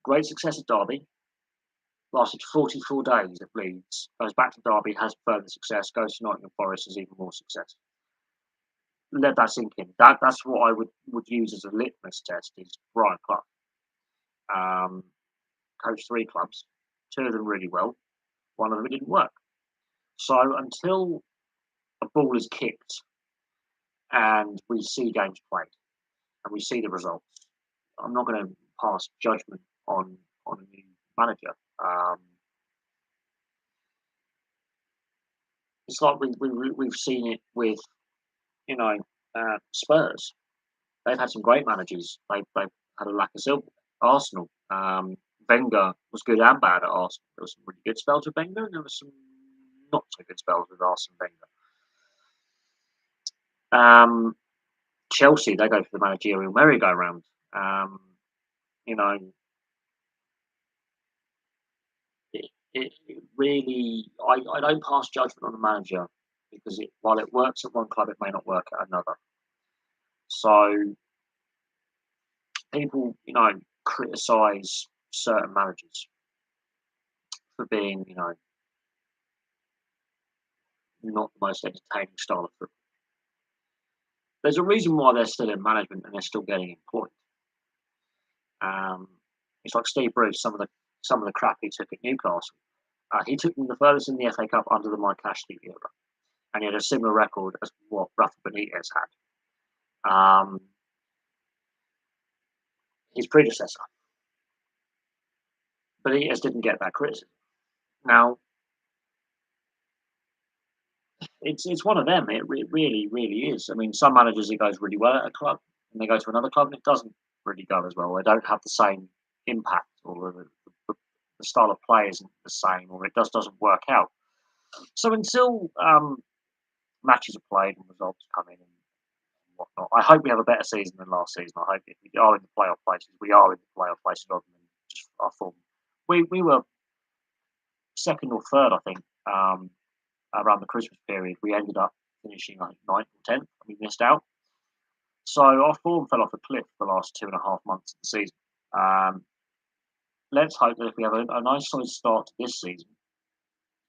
A: great success at Derby, lasted 44 days at Leeds, goes back to Derby, has further success, goes to Nottingham Forest, has even more success. let that sink in. That's what I would use as a litmus test. Is Brian Clough coached 3 clubs, 2 of them really well, one of them it didn't work. So until a ball is kicked and we see games played and we see the results, I'm not going to pass judgment on a new manager. Um, it's like we've seen it with you know Spurs. They've had some great managers. They've had a lack of silver. Arsenal. Wenger was good and bad at Arsenal. There were some really good spells with Wenger, and there were some not so good spells with Arsene Wenger. Chelsea, they go for the managerial merry-go-round. Um, you know, it really, I don't pass judgment on the manager because while it works at one club, it may not work at another. So people, criticise certain managers for being, not the most entertaining style of football. There's a reason why they're still in management and they're still getting employed. Um, it's like Steve Bruce. Some of the crap he took at Newcastle. He took them the furthest in the FA Cup under the Mike Ashley era, and he had a similar record as what Rafa Benitez had. His predecessor, Benitez didn't get that criticism. Now, it's one of them. It really, really is. I mean, some managers it goes really well at a club, and they go to another club and it doesn't really go as well. They don't have the same impact, or the style of play isn't the same, or it doesn't work out. So until matches are played and results come in and whatnot, I hope we have a better season than last season. I hope if we are in the playoff places, we are in the playoff places rather than just our form. We were second or third, I think, around the Christmas period. We ended up finishing, I think, 9th or 10th, and we missed out. So our form fell off a cliff the last 2.5 months of the season. Let's hope that if we have a nice solid start to this season,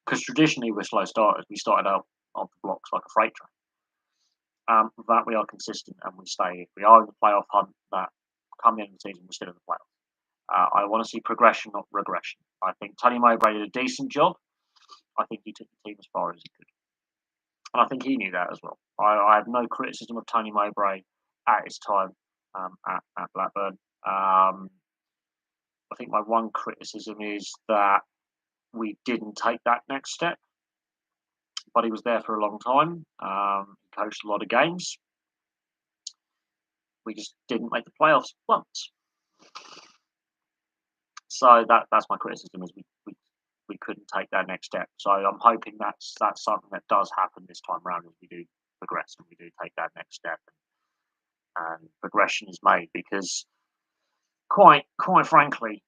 A: because traditionally we're slow starters, we started out on the blocks like a freight train. That we are consistent and we stay. If we are in the playoff hunt, that come the end of the season, we're still in the playoffs. I want to see progression, not regression. I think Tony Mowbray did a decent job. I think he took the team as far as he could. And I think he knew that as well. I have no criticism of Tony Mowbray at his time at Blackburn. I think my one criticism is that we didn't take that next step, but he was there for a long time. He coached a lot of games. We just didn't make the playoffs once. So that's my criticism is we couldn't take that next step. So I'm hoping that's something that does happen this time around as we do progress and we do take that next step and progression is made because quite frankly,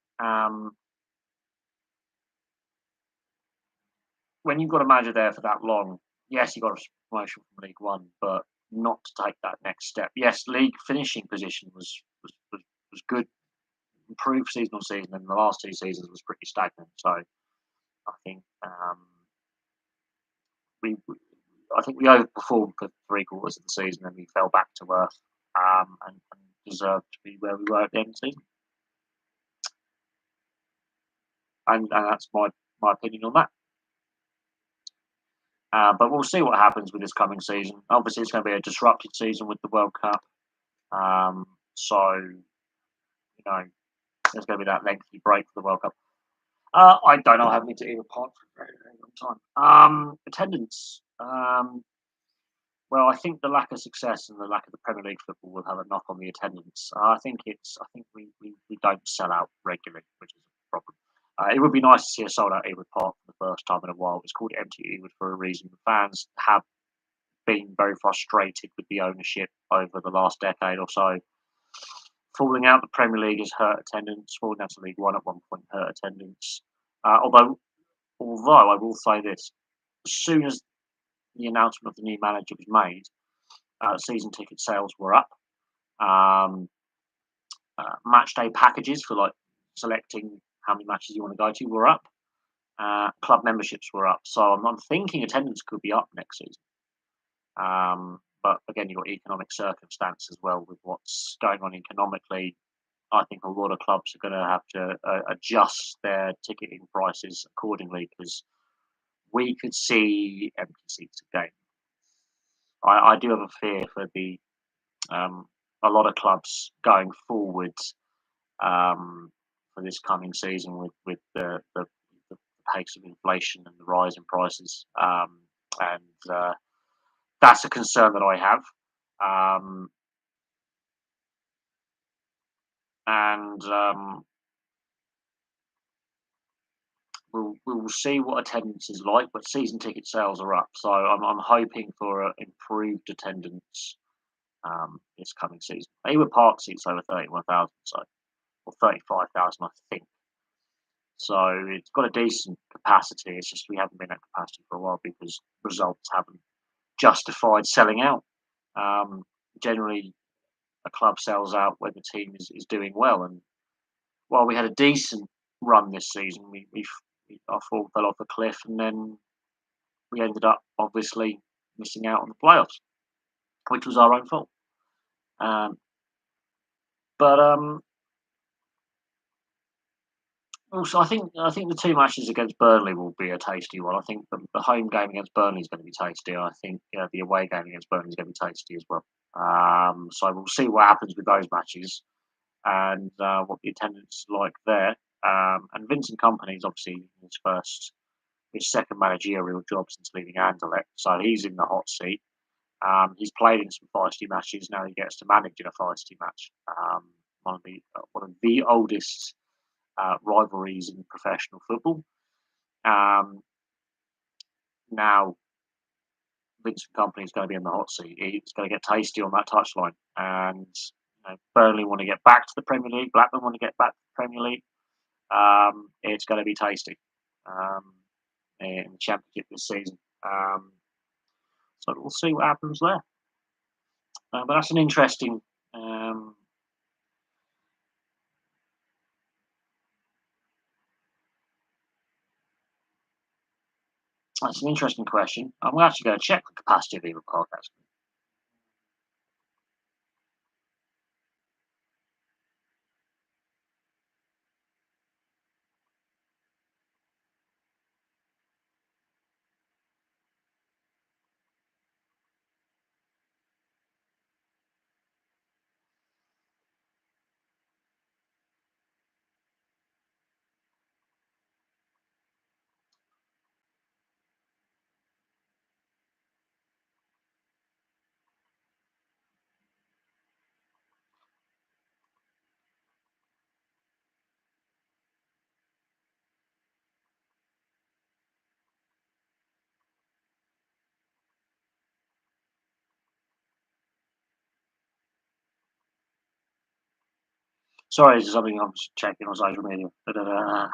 A: when you've got a manager there for that long, yes, you got a promotion from League One, but not to take that next step. Yes, league finishing position was good, improved season on season, and the last 2 seasons was pretty stagnant. So I think we I think we overperformed for 3 quarters of the season, and we fell back to earth and deserved to be where we were at the end of the season. And that's my opinion on that. But we'll see what happens with this coming season. Obviously, it's going to be a disrupted season with the World Cup. So, there's going to be that lengthy break for the World Cup. I don't know. I haven't been to either part for a very, very long time. Attendance. Well, I think the lack of success and the lack of the Premier League football will have a knock on the attendance. I think we don't sell out regularly, which is a problem. It would be nice to see a sold out Ewood Park for the first time in a while. It's called Empty Ewood for a reason. The fans have been very frustrated with the ownership over the last decade or so. Falling out the Premier League has hurt attendance. Falling out of League One at one point hurt attendance. Although I will say this: as soon as the announcement of the new manager was made, season ticket sales were up. Match day packages for like selecting how many matches you want to go to were up. Club memberships were up. So I'm thinking attendance could be up next season. But again, you've got economic circumstance as well with what's going on economically. I think a lot of clubs are going to have to adjust their ticketing prices accordingly because we could see empty seats again. I do have a fear for the a lot of clubs going forward for this coming season with the pace of inflation and the rise in prices, and that's a concern that I have. Um, and we'll see what attendance is like, but season ticket sales are up, so I'm hoping for improved attendance this coming season. Hayward Park seats over 31,000, so or 35,000, I think. So it's got a decent capacity. It's just we haven't been at capacity for a while because results haven't justified selling out. Um, Generally, a club sells out when the team is doing well. And while we had a decent run this season, our form fell off a cliff, and then we ended up obviously missing out on the playoffs, which was our own fault. Um, but also, I think the two matches against Burnley will be a tasty one. I think the home game against Burnley is going to be tasty. And I think the away game against Burnley is going to be tasty as well. So we'll see what happens with those matches and what the attendance is like there. And Vincent Company is obviously his second managerial job since leaving Anderlecht, so he's in the hot seat. He's played in some feisty matches. Now he gets to manage in a feisty match. One of the oldest rivalries in professional football. Um, Now Vincent Company is going to be in the hot seat. He's going to get tasty on that touchline, and Burnley want to get back to the Premier League. Blackburn want to get back to the Premier League. It's going to be tasty in the Championship this season. So we'll see what happens there. But that's an interesting. Um, that's an interesting question. I'm actually going to check the capacity of Eagle Park. Actually, sorry, this is something I'm checking on social media. Da-da-da.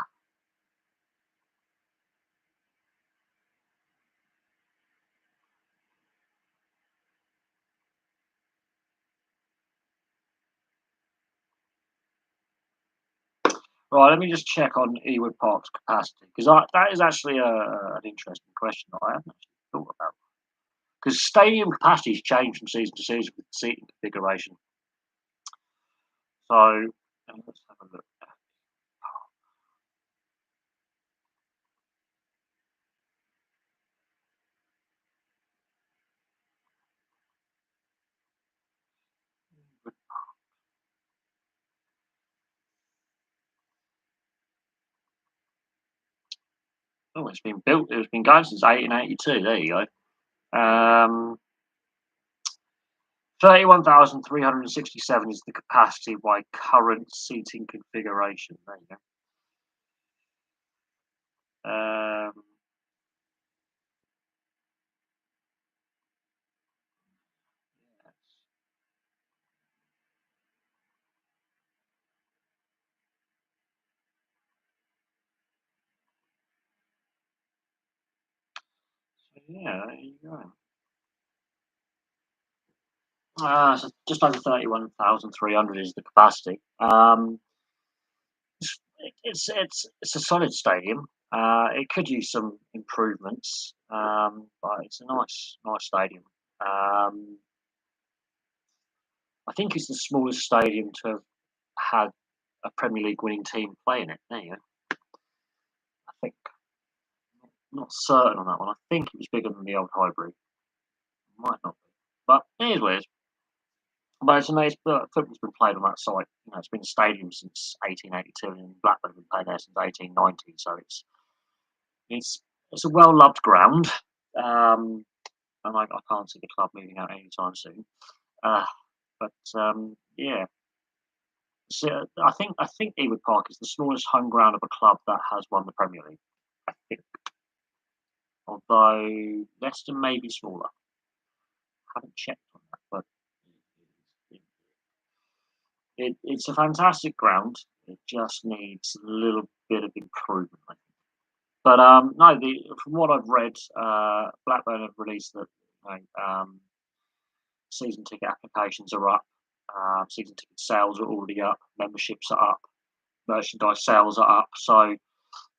A: Right, let me just check on Ewood Park's capacity because that is actually an interesting question that I haven't actually thought about. Because stadium capacities change from season to season with seating configuration. So let's have a look. Oh, it's been built. It's been going since 1882. There you go. 31,367 is the capacity by current seating configuration. There you go. Yeah, there you go. So just under 31,300 is the capacity. It's a solid stadium. It could use some improvements, but it's a nice stadium. Um, I think it's the smallest stadium to have had a Premier League winning team play in it. There you go. I think. Not certain on that one. I think it was bigger than the old Highbury. Might not be. But it is what it is. But it's amazing. Football's been played on that site. It's been a stadium since 1882, and Blackburn have been playing there since 1890. So it's it's a well loved ground, and I can't see the club moving out anytime soon. Uh, but yeah, so I think Ewood Park is the smallest home ground of a club that has won the Premier League. I think, although Leicester may be smaller. Haven't checked on that, but it's a fantastic ground. It just needs a little bit of improvement, I think. But no, from what I've read, Blackburn have released that season ticket applications are up, season ticket sales are already up, memberships are up, merchandise sales are up. So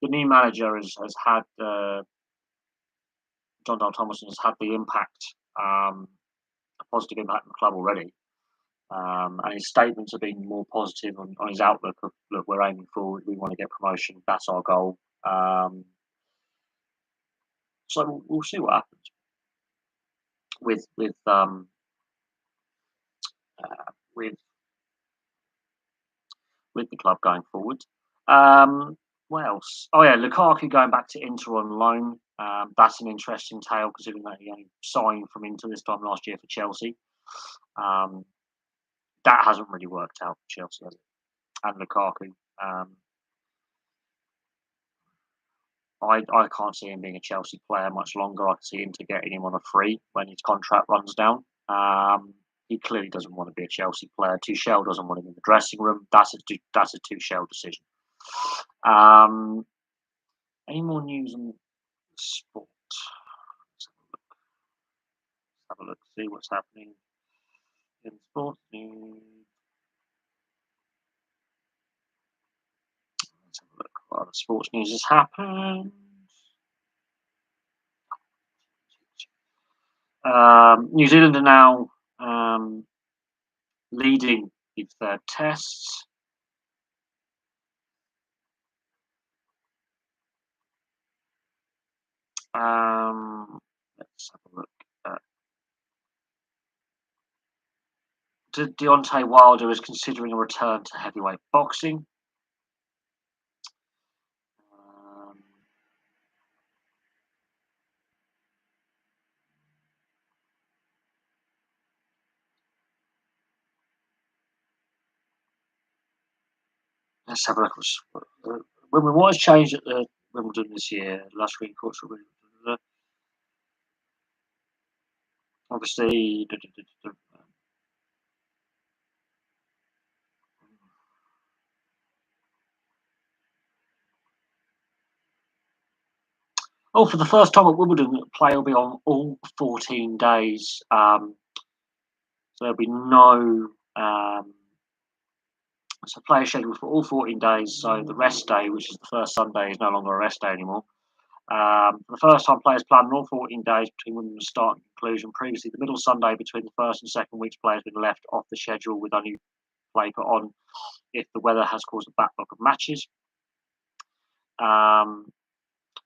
A: the new manager has had John Dale Thomason has had the impact, a positive impact on the club already. And his statements have been more positive on his outlook of, look, we're aiming forward, we want to get promotion, that's our goal. So we'll see what happens with uh, with with the club going forward. What else? Oh yeah, Lukaku going back to Inter on loan. That's an interesting tale considering that he only signed from Inter this time last year for Chelsea. Um, that hasn't really worked out for Chelsea, has it? And Lukaku. I can't see him being a Chelsea player much longer. I can see Inter getting him on a free when his contract runs down. He clearly doesn't want to be a Chelsea player. Tuchel doesn't want him in the dressing room. That's a Tuchel decision. Any more news on sport? Let's have a look. See what's happening in sports news. Let's have a look. What other sports news has happened? New Zealand are now leading its third tests. Let's have a look. Deontay Wilder is considering a return to heavyweight boxing. Let's have a look. What has changed at Wimbledon this year? Last week, obviously. Oh, for the first time at Wimbledon, play will be on all 14 days. So there'll be no. So play is scheduled for all 14 days. So the rest day, which is the first Sunday, is no longer a rest day anymore. For the first time, players planned all 14 days between Wimbledon's start and conclusion. Previously, the middle Sunday between the first and second weeks, players have been left off the schedule with only play put on if the weather has caused a backlog of matches.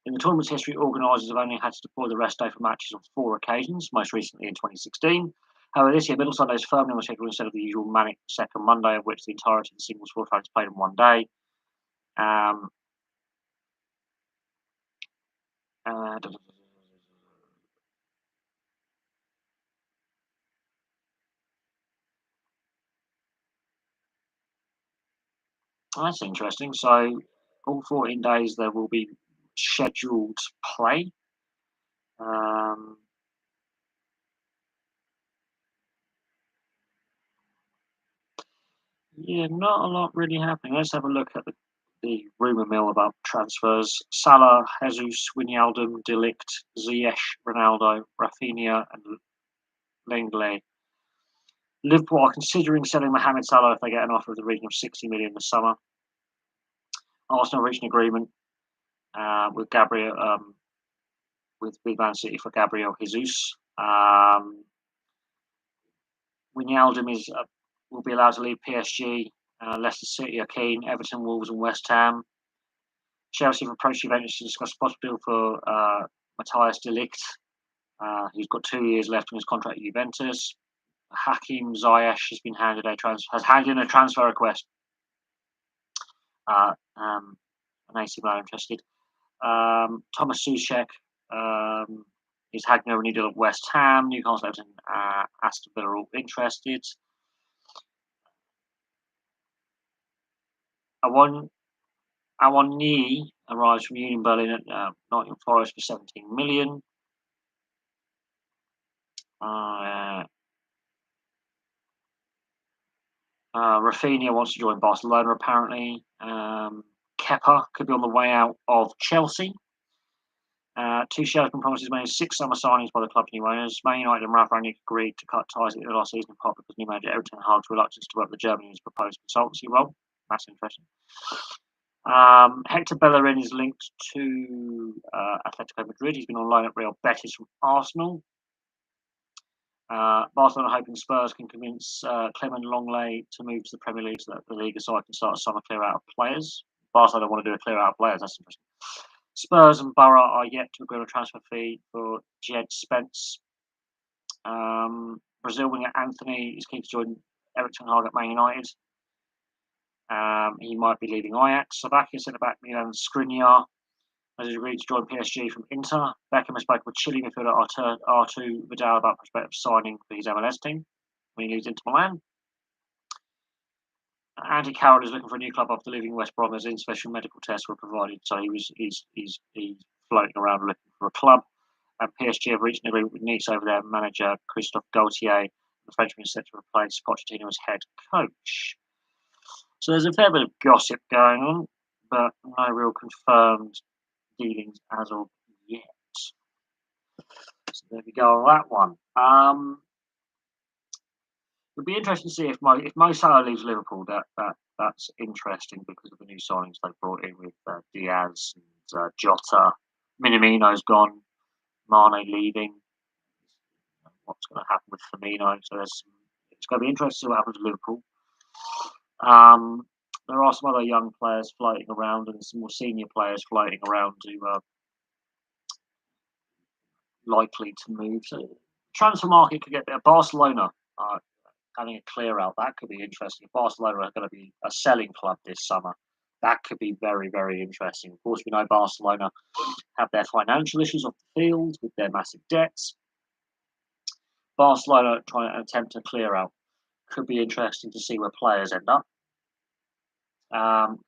A: In the tournament's history, organisers have only had to deploy the rest day for matches on 4 occasions, most recently in 2016. However, this year, Middle Sunday is firmly on the schedule instead of the usual manic second Monday, of which the entirety of the singles quarterfinals is played in one day. That's interesting. So, all 14 days there will be scheduled play. Yeah, not a lot really happening. Let's have a look at the rumour mill about transfers. Salah, Jesus, Wijnaldum, De Ligt, Ziyech, Ronaldo, Rafinha, and Lenglet. Liverpool are considering selling Mohamed Salah if they get an offer of the region of 60 million this summer. Arsenal reached an agreement with Gabriel with Man City for Gabriel Jesus. Wijnaldum is will be allowed to leave PSG. Leicester City are keen. Everton, Wolves, and West Ham. Chelsea have approached Juventus to discuss the possible deal for Matthias de Ligt, who's got 2 years left on his contract at Juventus. Hakim Ziyech has handed in a transfer request. An AC Milan interested. Thomas Soucek is handing over a new deal at West Ham. Newcastle, Everton, Aston Villa are all interested. Awoniyi arrives from Union Berlin at Nottingham Forest for 17 million. Rafinha wants to join Barcelona, apparently. Kepa could be on the way out of Chelsea. Tuchel can promise made 6 summer signings by the club's new owners. Man United and Ralf Rangnick agreed to cut ties at the last season in part because new manager Erik ten Hag's reluctance to work with Germany in his proposed consultancy role. That's interesting. Hector Bellerin is linked to Atletico Madrid. He's been on loan at Real Betis from Arsenal. Barcelona hoping Spurs can convince Clement Longley to move to the Premier League so that the league side can start a summer clear out of players. Barcelona want to do a clear out of players. That's interesting. Spurs and Borough are yet to agree on a transfer fee for Jed Spence. Brazil winger Anthony is keen to join Erik ten Hag at Man United. He might be leaving Ajax. Slovakia centre-back Milan Skriniar has agreed to join PSG from Inter. Beckham has spoken with Chile midfielder Artur Vidal about prospective signing for his MLS team when he leaves Inter Milan. Andy Carroll is looking for a new club after leaving West Brom, as special medical tests were provided, so he's floating around looking for a club. And PSG have reached an agreement with Nice over their manager Christophe Gaultier. The Frenchman is set to replace Pochettino as head coach. So there's a fair bit of gossip going on, but no real confirmed dealings as of yet. So there we go on that one. It'll be interesting to see if Mo Salah leaves Liverpool. That's interesting because of the new signings they brought in with Diaz and Jota. Minamino's gone. Mane leaving. What's going to happen with Firmino? So it's going to be interesting to see what happens with Liverpool. There are some other young players floating around and some more senior players floating around who likely to move. So transfer market could get there. Barcelona having a clear out, that could be interesting. If Barcelona are going to be a selling club this summer, that could be very, very interesting. Of course, we know Barcelona have their financial issues off the field with their massive debts. Barcelona trying to attempt to clear out could be interesting to see where players end up.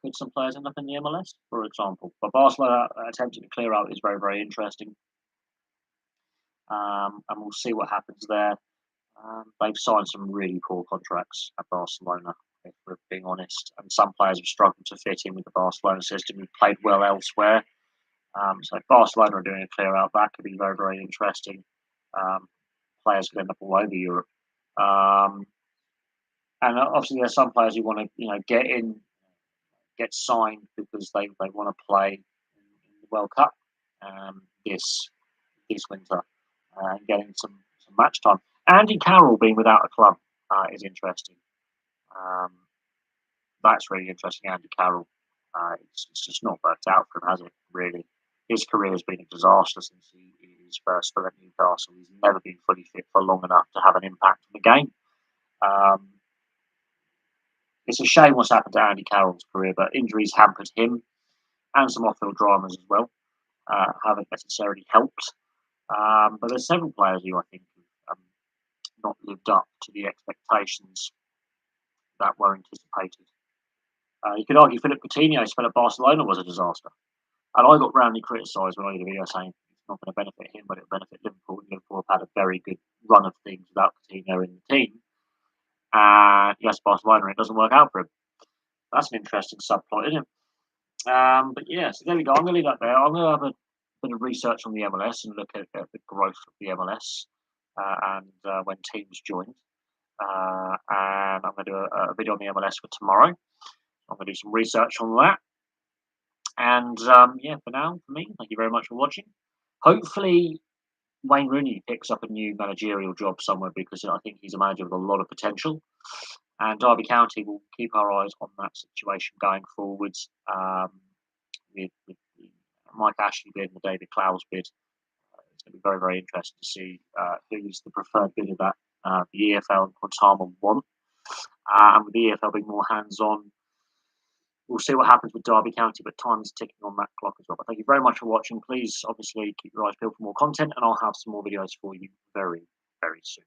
A: Could some players end up in the MLS, for example? But Barcelona attempting to clear out is very, very interesting. And we'll see what happens there. They've signed some really poor contracts at Barcelona, if we're being honest. And some players have struggled to fit in with the Barcelona system who played well elsewhere. So if Barcelona are doing a clear out, that could be very, very interesting. Players could end up all over Europe. And obviously there's some players who want to, get signed because they want to play in the World Cup this winter and getting some match time. Andy Carroll being without a club is interesting. That's really interesting. Andy Carroll, it's just not worked out for him, has it? Really, his career has been a disaster since his first spell at Newcastle. He's never been fully fit for long enough to have an impact on the game. It's a shame what's happened to Andy Carroll's career, but injuries hampered him and some off-field dramas as well. Haven't necessarily helped. But there's several players who I think have not lived up to the expectations that were anticipated. You could argue Philip Coutinho's spell at Barcelona was a disaster. And I got roundly criticised when I did a video saying it's not going to benefit him, but it'll benefit Liverpool. Liverpool have had a very good run of things without Coutinho in the team. And yes, Barcelona, it doesn't work out for him. That's an interesting subplot, isn't it? But yeah, so there we go. I'm going to leave that there. I'm going to have a bit of research on the MLS and look at the growth of the MLS and when teams joined. And I'm going to do a video on the MLS for tomorrow. I'm going to do some research on that. And for now, for me, thank you very much for watching. Hopefully, Wayne Rooney picks up a new managerial job somewhere because I think he's a manager with a lot of potential. And Derby County will keep our eyes on that situation going forwards, with the Mike Ashley bid and the David Clowes bid. It's going to be very, very interesting to see who's the preferred bidder that the EFL and Quintama want. And with the EFL being more hands-on, we'll see what happens with Derby County, but time is ticking on that clock as well. But thank you very much for watching. Please, obviously, keep your eyes peeled for more content, and I'll have some more videos for you very, very soon.